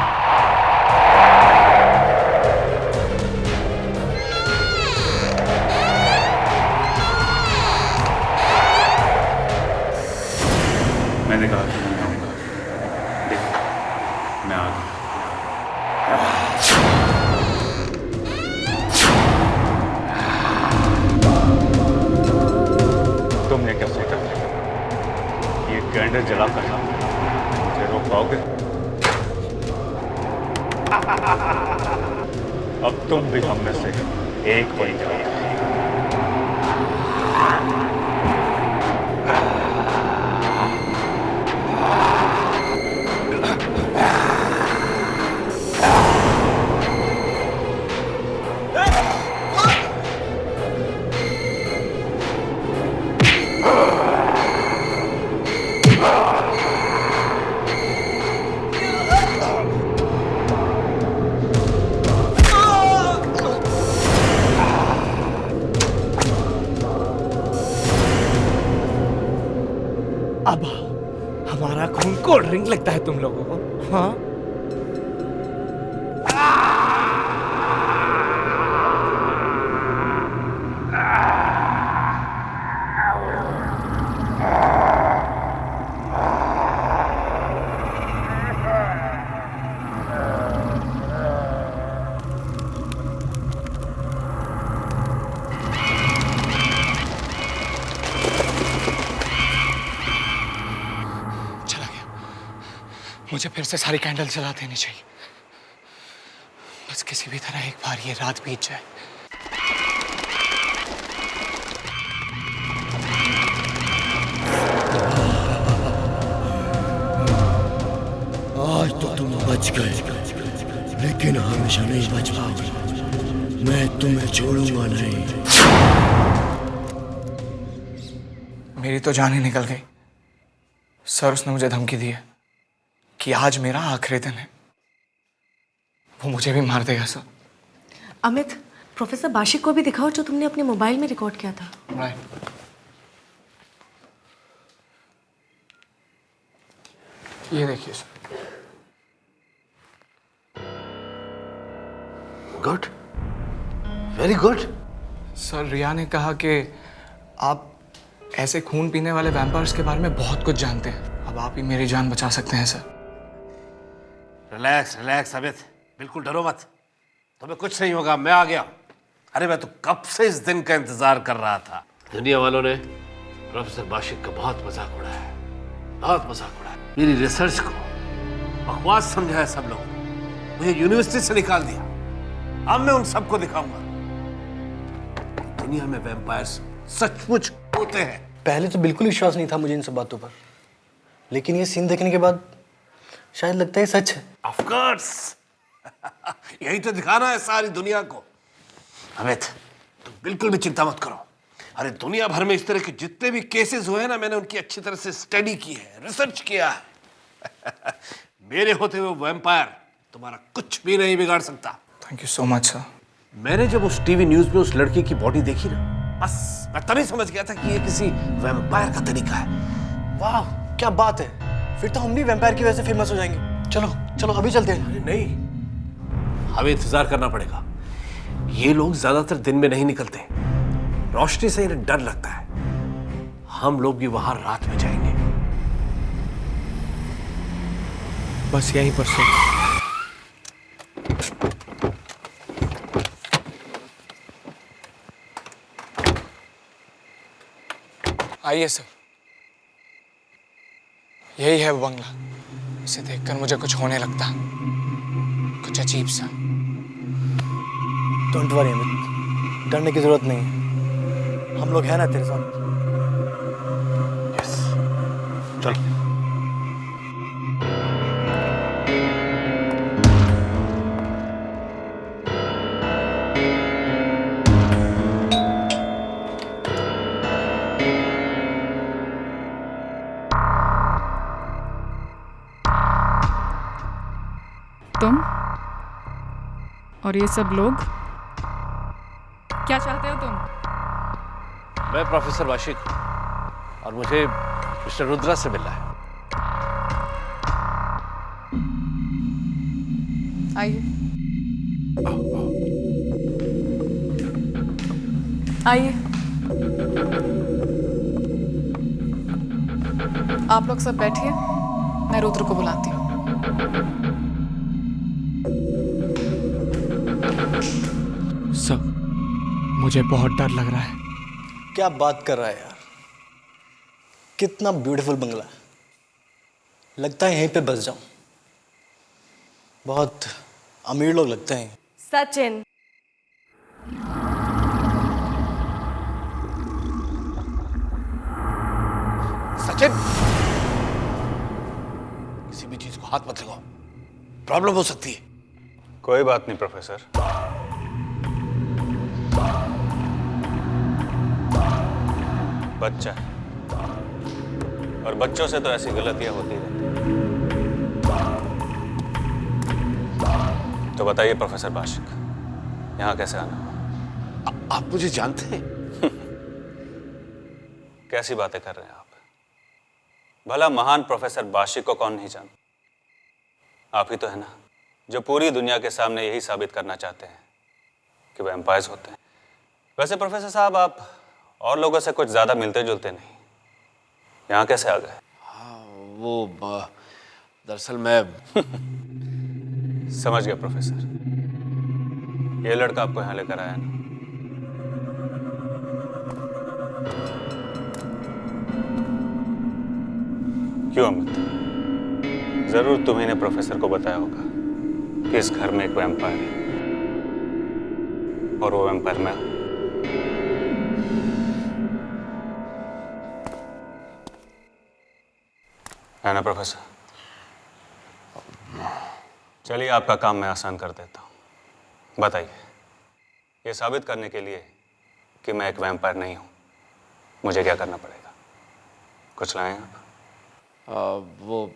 Speaker 15: मैंने कहा कि मैं आऊंगा। देखो, मैं आ गया। तुमने क्या सोचा ये कैंडल जलाकर मुझे रोक पाओगे? अब तुम भी हम में से एक बन जाओगे।
Speaker 12: अब हमारा खून कोल्ड ड्रिंक लगता है तुम लोगों को, हाँ? मुझे फिर से सारी कैंडल जला देनी चाहिए। बस किसी भी तरह एक बार ये रात बीत जाए।
Speaker 6: आज तो तुम बच गए, लेकिन हमेशा नहीं बच पाओगे। मैं तुम्हें छोड़ूंगा नहीं।
Speaker 12: मेरी तो जान ही निकल गई। सर, उसने मुझे धमकी दी है कि आज मेरा आखिरी दिन है। वो मुझे भी मार देगा सर।
Speaker 13: अमित, प्रोफेसर बाशिक को भी दिखाओ जो तुमने अपने मोबाइल में रिकॉर्ड किया था।
Speaker 12: राइट। ये देखिए sir.
Speaker 2: Good, very good.
Speaker 12: Sir, Riya ने कहा कि आप ऐसे खून पीने वाले वैम्पायर्स के बारे में बहुत कुछ जानते हैं। अब आप ही मेरी जान बचा सकते हैं सर।
Speaker 17: रिलैक्स रिलैक्स अमित, बिल्कुल डरो मत। तुम्हें कुछ नहीं होगा, मैं आ गया। अरे मैं तो कब से इस दिन का इंतजार कर रहा था। दुनिया वालों ने प्रोफेसर बाशिक का बहुत मजाक उड़ाया है, बहुत मजाक उड़ाया। मेरी रिसर्च को बकवास समझा है सब लोगों ने, मुझे यूनिवर्सिटी से निकाल दिया। अब मैं उन सबको दिखाऊंगा दुनिया में वैम्पायर्स सचमुच होते हैं।
Speaker 11: पहले तो बिल्कुल विश्वास नहीं था मुझे इन सब बातों पर, लेकिन ये सीन देखने के बाद शायद लगता है सच है।
Speaker 17: ऑफ कोर्स यही तो दिखाना है सारी दुनिया को। अमित, तुम बिल्कुल भी चिंता मत करो। अरे दुनिया भर में इस तरह के जितने भी केसेस हुए हैं ना, मैंने उनकी अच्छी तरह से स्टडी की है, रिसर्च किया है। मेरे होते हुए वैम्पायर तुम्हारा कुछ भी नहीं बिगाड़ सकता।
Speaker 12: Thank you so much sir.
Speaker 17: मैंने जब उस टीवी न्यूज में उस लड़की की बॉडी देखी ना, बस मैं तभी समझ गया था कि ये किसी वैम्पायर का तरीका है।
Speaker 11: वाह, क्या बात है! फिर तो हम भी वैम्पायर की वजह से फेमस हो जाएंगे। चलो चलो अभी चलते हैं।
Speaker 17: अरे नहीं, हमें इंतजार करना पड़ेगा। ये लोग ज्यादातर दिन में नहीं निकलते, रोशनी से इन्हें डर लगता है। हम लोग भी वहां रात में जाएंगे।
Speaker 12: बस यहीं पर सो। आइए सर, यही है वो बंगला। इसे देखकर मुझे कुछ होने लगता, कुछ अजीब सा।
Speaker 11: डोंट वरी अमित, डरने की जरूरत नहीं है। हम लोग हैं ना तेरे साथ।
Speaker 17: यस, चलो।
Speaker 16: तुम और ये सब लोग क्या चाहते हो तुम?
Speaker 17: मैं प्रोफेसर वाशिक और मुझे मिस्टर रुद्रा से मिलना है।
Speaker 16: आइए आइए। आप लोग सब बैठिए, मैं रुद्र को बुलाती हूँ।
Speaker 12: सर, मुझे बहुत डर लग रहा है।
Speaker 11: क्या बात कर रहा है यार, कितना ब्यूटीफुल बंगला है, लगता है यहीं पे बस जाऊं। बहुत अमीर लोग लगते हैं।
Speaker 13: सचिन,
Speaker 17: सचिन, किसी भी चीज को हाथ मत लगाओ, प्रॉब्लम हो सकती है।
Speaker 10: कोई बात नहीं प्रोफेसर। बच्चा है और बच्चों से तो ऐसी गलतियां होती रहती हैं। तो बताइए प्रोफेसर बाशिक, यहाँ कैसे आना हुआ?
Speaker 17: आप मुझे जानते हैं?
Speaker 10: कैसी बातें कर रहे हैं आप? भला महान प्रोफेसर बाशिक को कौन नहीं जानता? आप ही तो है ना जो पूरी दुनिया के सामने यही साबित करना चाहते हैं कि वैम्पायर्स होते हैं। वैसे प्रोफेसर साहब, आप और लोगों से कुछ ज्यादा मिलते जुलते नहीं, यहाँ कैसे आ गए?
Speaker 17: वो दरअसल मैं
Speaker 10: समझ गया प्रोफेसर, ये लड़का आपको यहाँ लेकर आया ना? क्यों अमित, जरूर तुम्ही ने प्रोफेसर को बताया होगा कि इस घर में एक वैम्पायर है और वो वैम्पायर मैं हूं। है ना प्रोफेसर? चलिए आपका काम मैं आसान कर देता हूं। बताइए, ये साबित करने के लिए कि मैं एक वैम्पायर नहीं हूं, मुझे क्या करना पड़ेगा? कुछ लाएं आप?
Speaker 17: वो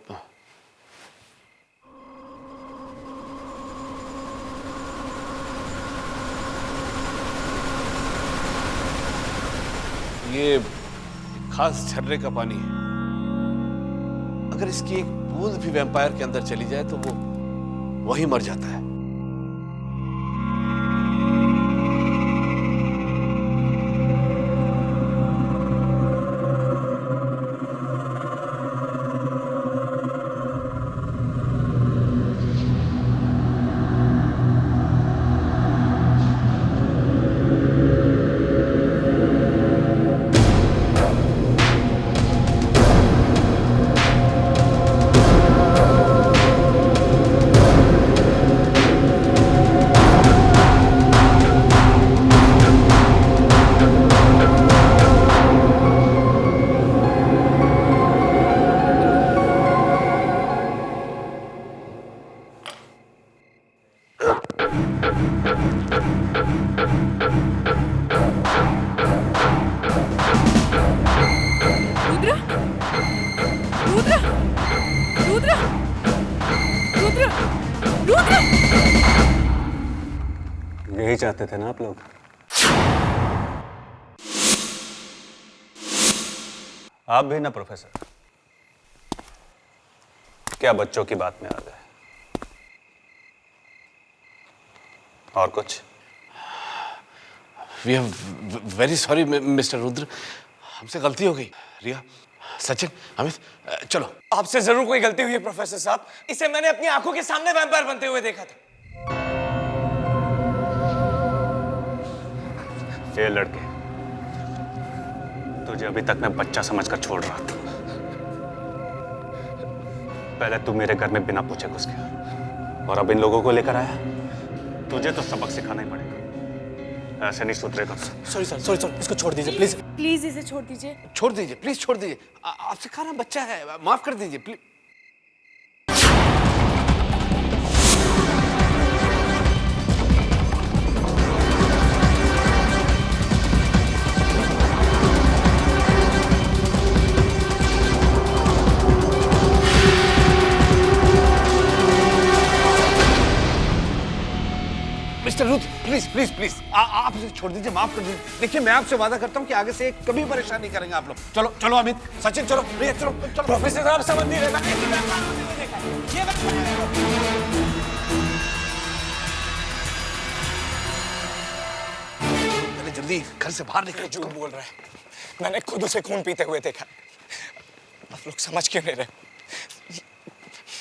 Speaker 17: ये खास झरने का पानी है। अगर इसकी एक बूंद भी वैम्पायर के अंदर चली जाए तो वो वही मर जाता है।
Speaker 10: यही चाहते थे ना आप लोग? आप भी ना प्रोफेसर, क्या बच्चों की बात में आ गए? और कुछ?
Speaker 17: We are very sorry mister Rudra, हमसे गलती हो गई। रिया, सचिन, अमित, चलो।
Speaker 11: आपसे जरूर कोई गलती हुई है प्रोफेसर साहब, इसे मैंने अपनी आंखों के सामने वैम्पायर बनते हुए देखा था।
Speaker 10: ये लड़के, तुझे अभी तक मैं बच्चा समझकर छोड़ रहा था। पहले तू मेरे घर में बिना पूछे घुस गया और अब इन लोगों को लेकर आया। तुझे तो सबक सिखाना ही पड़ेगा, ऐसे नहीं सुधरेगा।
Speaker 11: सॉरी सर, सॉरी सर, इसको छोड़ दीजिए प्लीज।
Speaker 13: प्लीज इसे छोड़ दीजिए।
Speaker 17: छोड़ दीजिए, प्लीज छोड़ दीजिए। आपसे खाना बच्चा है, माफ कर दीजिए प्लीज। प्लीज प्लीज प्लीज आप इसे छोड़ दीजिए, माफ कर दीजिए। देखिए मैं आपसे वादा करता हूँ कि आगे से कभी परेशान नहीं करेंगे आप लोग। चलो चलो अमित, सचिन चलो भैया चलो चलो।
Speaker 11: प्रोफेसर साहब समझ नहीं रहे।
Speaker 17: पहले जल्दी घर से बाहर निकलो।
Speaker 11: झूठ बोल रहा है, मैंने खुद उसे खून पीते हुए देखा। आप लोग समझ क्यों नहीं रहे?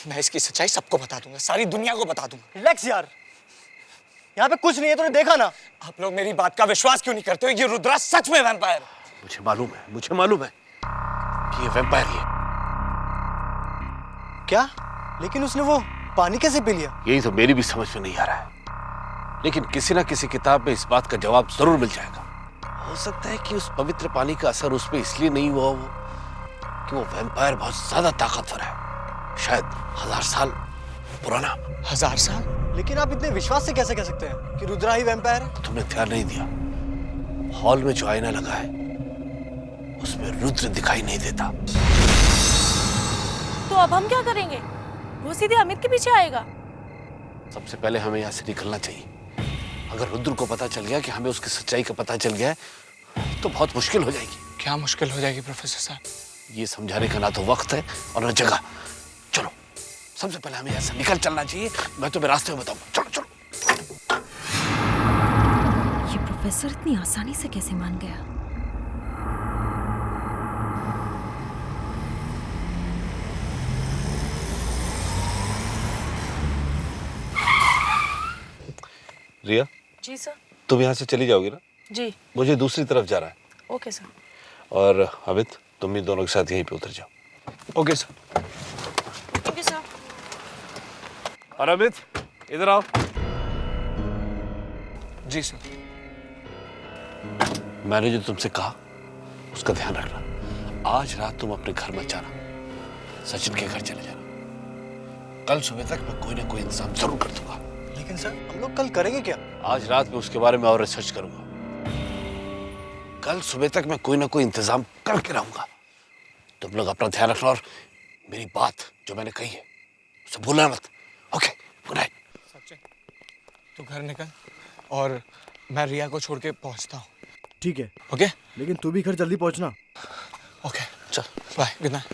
Speaker 11: मैं इसकी सच्चाई सबको बता दूंगा, सारी दुनिया को बता दूंगा।
Speaker 18: रिलैक्स यार, यहाँ पे कुछ नहीं है, तूने देखा ना।
Speaker 11: आप लोग मेरी बात का विश्वास क्यों नहीं करते हो? ये रुद्रा सच में वैम्पायर।
Speaker 17: मुझे मालूम है कि ये वैम्पायर ही है।
Speaker 18: क्या? लेकिन उसने वो पानी कैसे पी लिया?
Speaker 17: यही तो मेरी भी समझ में नहीं आ रहा है, लेकिन किसी ना किसी किताब में इस बात का जवाब जरूर मिल जाएगा। हो सकता है कि उस पवित्र पानी का असर उस पर इसलिए नहीं हुआ हो कि वो वैम्पायर बहुत ज्यादा ताकतवर है, शायद 1000 साल पुराना।
Speaker 11: 1000 साल?
Speaker 18: लेकिन आप इतने विश्वास से कैसे कह सकते हैं कि रुद्रा ही वैम्पायर है?
Speaker 17: तुमने ध्यान नहीं दिया, हॉल में जो आईना लगा है उसमें रुद्र दिखाई नहीं देता।
Speaker 3: तो अब हम क्या करेंगे? वो सीधे अमित के पीछे आएगा।
Speaker 17: सबसे पहले हमें यहाँ से निकलना चाहिए। अगर रुद्र को पता चल गया कि हमें उसकी सच्चाई का पता चल गया है तो बहुत मुश्किल हो जाएगी।
Speaker 12: क्या मुश्किल हो जाएगी प्रोफेसर साहब?
Speaker 17: ये समझाने का ना तो वक्त है और ना जगह। चलो सबसे पहले हमें यहाँ से निकल चलना चाहिए। मैं तुम्हें रास्ते में बताऊंगा। चलो चलो।
Speaker 3: ये प्रोफेसर इतनी आसानी से कैसे मान गया?
Speaker 17: रिया
Speaker 3: जी सर।
Speaker 17: तुम यहाँ से चली जाओगी ना?
Speaker 3: जी।
Speaker 17: मुझे दूसरी तरफ जा रहा है।
Speaker 3: Okay sir.
Speaker 17: और अमित तुम भी दोनों के साथ यहीं पे उतर जाओ।
Speaker 12: Okay sir.
Speaker 3: Okay sir.
Speaker 17: और अमित इधर आओ।
Speaker 12: जी सर।
Speaker 17: मैंने जो तुमसे कहा उसका ध्यान रखना। आज रात तुम अपने घर मत जाना, सचिन के घर चले जाना। कल सुबह तक मैं कोई ना कोई इंतजाम जरूर कर दूंगा।
Speaker 18: लेकिन सर हम लोग कल करेंगे क्या?
Speaker 17: आज रात में उसके बारे में और रिसर्च करूंगा। कल सुबह तक मैं कोई ना कोई इंतजाम करके रहूंगा। तुम लोग अपना ध्यान रखना और मेरी बात जो मैंने कही है उसे भूलना मत। Okay, good night.
Speaker 12: सचिन तू घर निकल और मैं रिया को छोड़ के पहुंचता हूँ।
Speaker 18: ठीक है।
Speaker 12: ओके?
Speaker 18: लेकिन तू भी घर जल्दी पहुंचना।
Speaker 12: ओके चल बाय, गुड नाइट।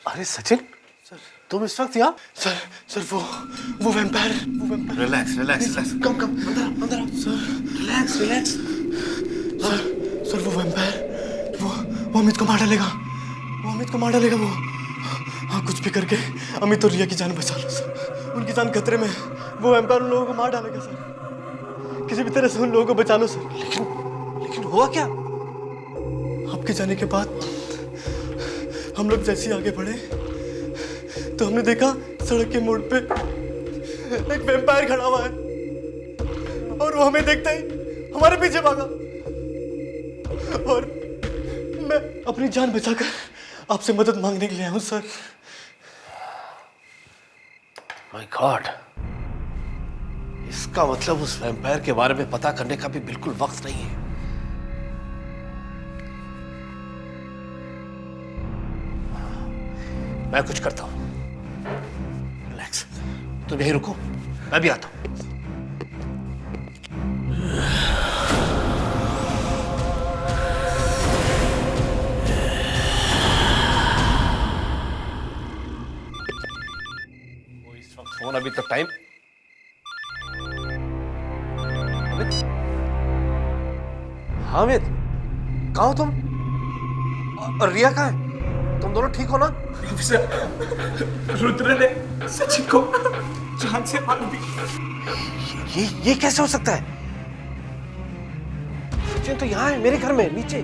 Speaker 17: अरे सचिन, सर तुम इस वक्त यहाँ?
Speaker 12: सर वो vampire.
Speaker 17: Relax relax relax. Come come अंदर अंदर।
Speaker 12: Sir
Speaker 17: relax relax.
Speaker 12: सर वो वैम्पायर वो अमित को मार डालेगा। वो हाँ कुछ भी करके अमित और रिया की जान बचा लो सर। उनकी जान खतरे में। वो वैम्पायर उन लोगों को मार डालेगा सर। किसी भी तरह से उन लोगों को बचा लो सर।
Speaker 17: लेकिन हुआ क्या?
Speaker 12: आपके जाने के बाद हम लोग जैसे ही आगे बढ़े तो हमने देखा सड़क के मोड़ पे एक वैम्पायर खड़ा हुआ है और वो हमें देखते ही हमारे पीछे भागा और मैं अपनी जान बचाकर आपसे मदद मांगने के लिए आया हूं सर।
Speaker 17: माय गॉड, इसका मतलब उस वैम्पायर के बारे में पता करने का भी बिल्कुल वक्त नहीं है। मैं कुछ करता हूं। रिलैक्स, तुम यहीं रुको, मैं भी आता हूं। वो इस वक्त फोन अभी तक टाइम। अमित, कहाँ हो तुम? और रिया कहाँ है? तुम तुम दोनों ठीक हो ना?
Speaker 8: प्रोफेसर, रुद्र ने सचिन को जान से मार दी।
Speaker 17: ये कैसे हो सकता है? सचिन तो यहाँ है, मेरे घर में नीचे।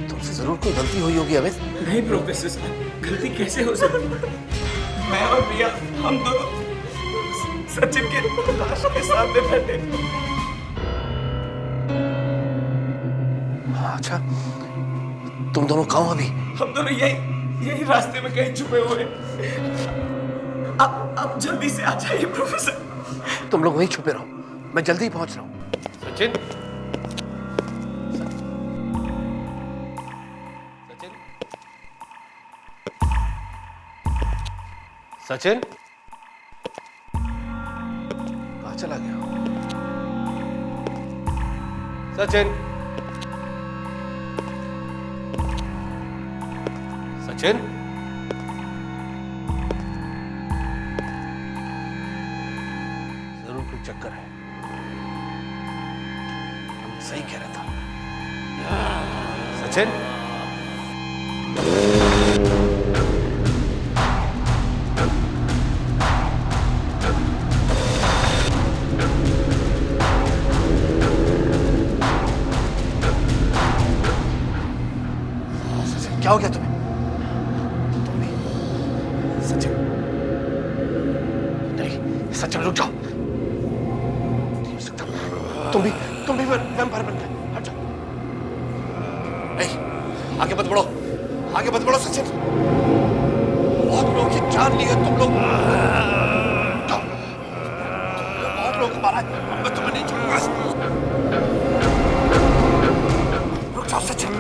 Speaker 17: तुमसे जरूर कोई गलती हुई होगी अमित।
Speaker 8: नहीं प्रोफेसर साहब, गलती कैसे हो सकती? मैं और प्रिया, हम दोनों सचिन के लाश के सामने बैठे।
Speaker 17: अच्छा, तुम दोनों कहाँ हो अभी?
Speaker 8: हम दोनों यही रास्ते में कहीं छुपे हुए। आप जल्दी से आ जाइए प्रोफेसर।
Speaker 17: तुम लोग वहीं छुपे रहो, मैं जल्दी ही पहुंच रहा हूँ। सचिन, सचिन, कहाँ चला गया? सचिन, सचिन, जरूर कोई चक्कर है। हम सही कह रहा था। सचिन, क्या हो गया तुम्हें? तुम भी सचिन, नहीं सचिन रुक जाओ। नहीं हो सकता, तुम भी वैम्पायर बन गए। हट जाओ। नहीं, आगे मत बढ़ो, आगे मत बढ़ो सचिन। बहुत लोगों की जान ली है तुम लोग। बहुत लोगों को मारा है, मैं तुम्हें नहीं छोड़ूंगा। रुक जाओ सचिन।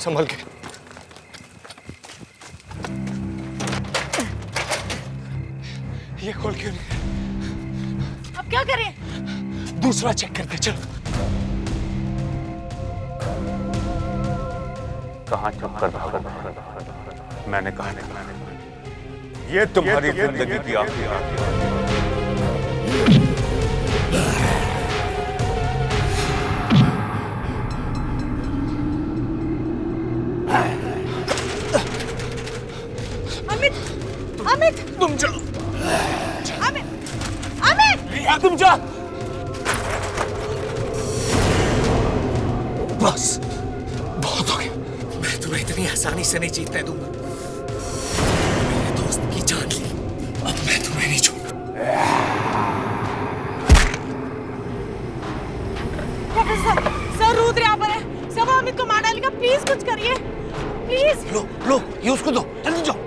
Speaker 12: संभल के। ये खोल क्यों नहीं?
Speaker 13: अब क्या करें?
Speaker 12: दूसरा चेक करते चलो।
Speaker 15: कहाँ चक्कर भागा? मैंने कहा ये तुम्हारी जिंदगी की आखिरी रात है।
Speaker 13: अमित,
Speaker 12: तुम जाओ।
Speaker 13: अमित,
Speaker 12: रिया तुम जाओ। बस बहुत हो गया। मैं तुम्हें इतनी आसानी से नहीं जीतने दूंगा। मेरे दोस्त की जान ली, अब मैं तुम्हें नहीं छोड़ूंगा।
Speaker 13: प्रोफेसर सर, रुद्र यहाँ पर है। सब अमित को मार डालेगा, प्लीज कुछ करिए प्लीज।
Speaker 17: लो ये उसको दो, जल्दी जाओ।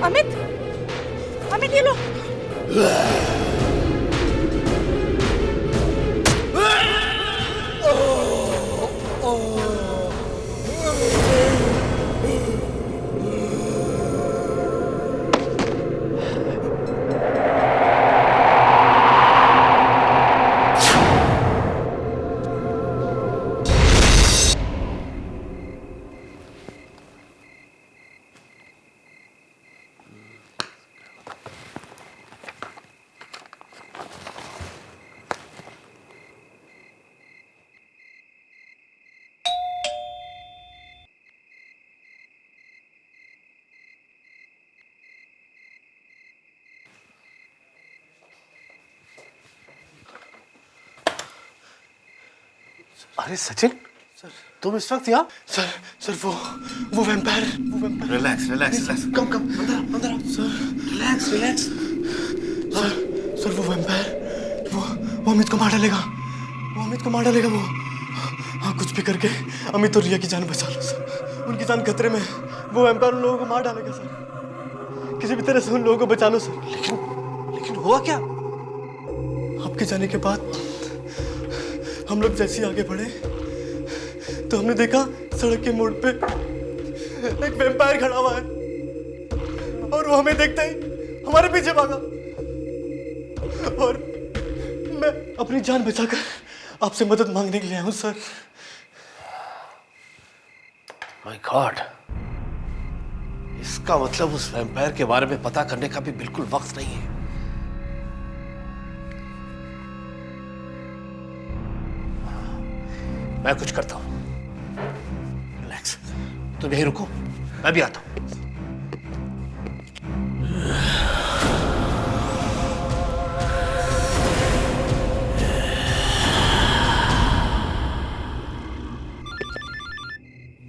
Speaker 13: अमित ये लो।
Speaker 17: अरे सचिन, तुम इस वक्त यहाँ?
Speaker 12: सर वो vampire.
Speaker 17: Relax relax relax. Come come अंदर आओ। Sir relax relax.
Speaker 12: सर वो वैम्पायर वो अमित को मार डालेगा। वो हाँ, कुछ भी करके अमित और रिया की जान बचा लो सर। उनकी जान खतरे में है। वो वैम्पायर उन लोगों को मार डालेगा सर। किसी भी तरह से उन लोगों को बचा लो सर।
Speaker 17: लेकिन हुआ क्या?
Speaker 12: आपके जाने के बाद हम लोग जैसे ही आगे बढ़े तो हमने देखा सड़क के मोड़ पे एक वैम्पायर खड़ा हुआ है और वो हमें देखते ही हमारे पीछे भागा और मैं अपनी जान बचाकर आपसे मदद मांगने के लिए आया हूं सर।
Speaker 17: माय गॉड, इसका मतलब उस वैम्पायर के बारे में पता करने का भी बिल्कुल वक्त नहीं है। मैं कुछ करता हूं। रिलैक्स, तुम यहीं रुको, मैं भी आता हूं।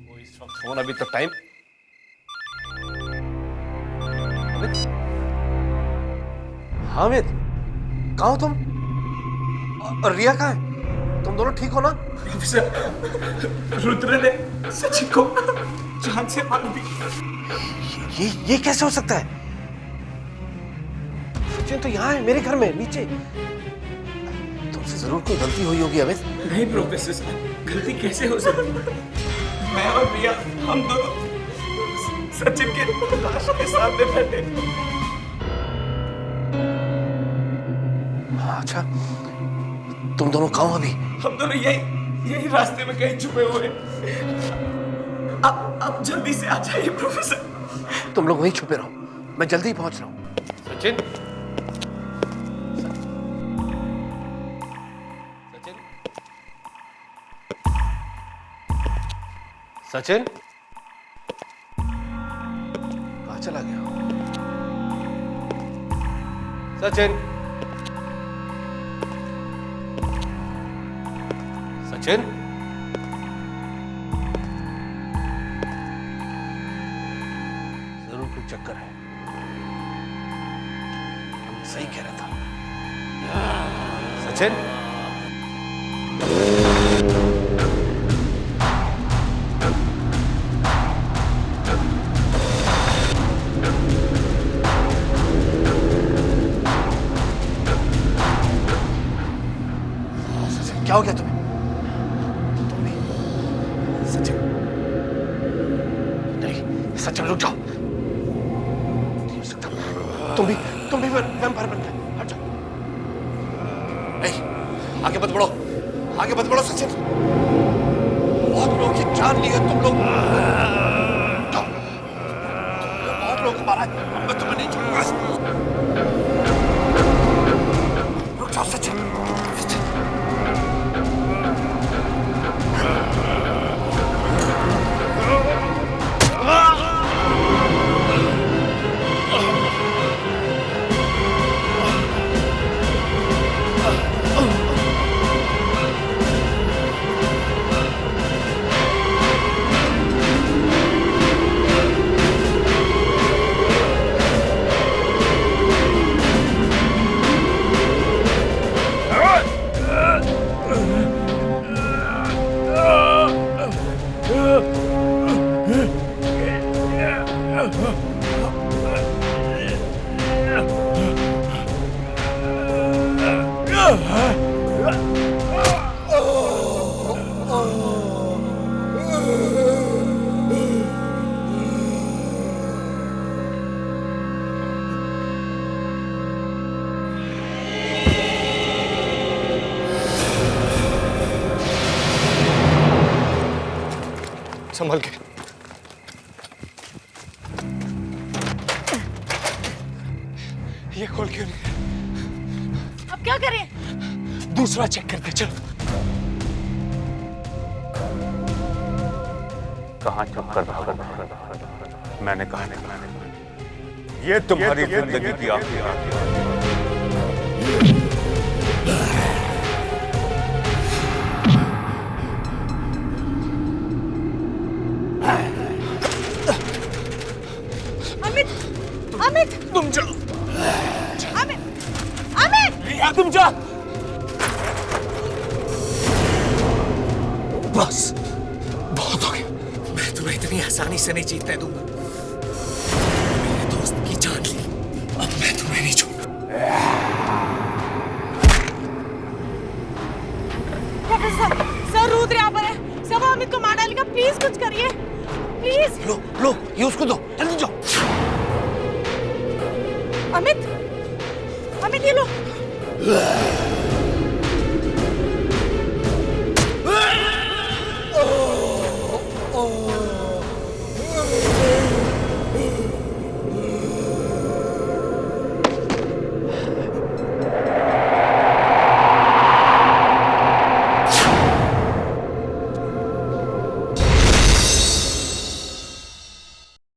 Speaker 17: वो इस वक्त फोन अभी तक टाइम। हामिद, कहाँ हो तुम? और रिया कहाँ है? तुम दोनों ठीक हो ना?
Speaker 8: प्रोफेसर, रुद्र ने सचिन को जान से मार दी।
Speaker 17: ये कैसे हो सकता है? सचिन तो यहाँ है, मेरे घर में नीचे। तुमसे जरूर कोई गलती हुई होगी अमित।
Speaker 8: नहीं प्रोफेसर साहब, गलती कैसे हो सकती? मैं और रिया, हम दोनों सचिन के लाश के सामने बैठे।
Speaker 17: अच्छा, तुम दोनों कहाँ हो अभी?
Speaker 8: हम दोनों यही रास्ते में कहीं छुपे हुए। आप जल्दी से आ जाइए प्रोफेसर।
Speaker 17: तुम लोग वहीं छुपे रहो, मैं जल्दी ही पहुंच रहा हूँ। सचिन, सचिन, कहाँ चला गया? सचिन, सचिन, जरूर कुछ चक्कर है। हम सही कह रहा था। सचिन, क्या हो गया तुम्हें? सचिन, नहीं सचिन रुक जाओ। नहीं हो सकता, तुम भी वैम्पायर बन गए। हट जाओ। नहीं, आगे मत बढ़ो सचिन। बहुत लोगों की जान ली है तुम लोग। बहुत लोगों को मारा है, मैं तुम्हें नहीं छोड़ूंगा। रुक जाओ सचिन।
Speaker 12: संभल के। ये खोल क्यों नहीं?
Speaker 13: अब क्या करें?
Speaker 12: दूसरा चेक करते चलो।
Speaker 15: कहाँ छुप कर भागा? मैंने कहा ये तुम्हारी जिंदगी की आखिरी रात है।
Speaker 13: अमित अमित
Speaker 12: तुम जाओ।
Speaker 13: अमित अमित
Speaker 12: रिया तुम जाओ। बस बहुत हो गया। मैं तुम्हें इतनी आसानी से नहीं जीतने दूंगा। मेरे दोस्त की जान ली, अब मैं तुम्हें नहीं छोड़ूंगा।
Speaker 13: प्रोफेसर सर रुद्र यहाँ पर है। सब अमित को मार डालेगा। प्लीज कुछ करिए प्लीज।
Speaker 17: लो ये उसको दो, जल्दी जाओ।
Speaker 13: अमित अमित ये लो।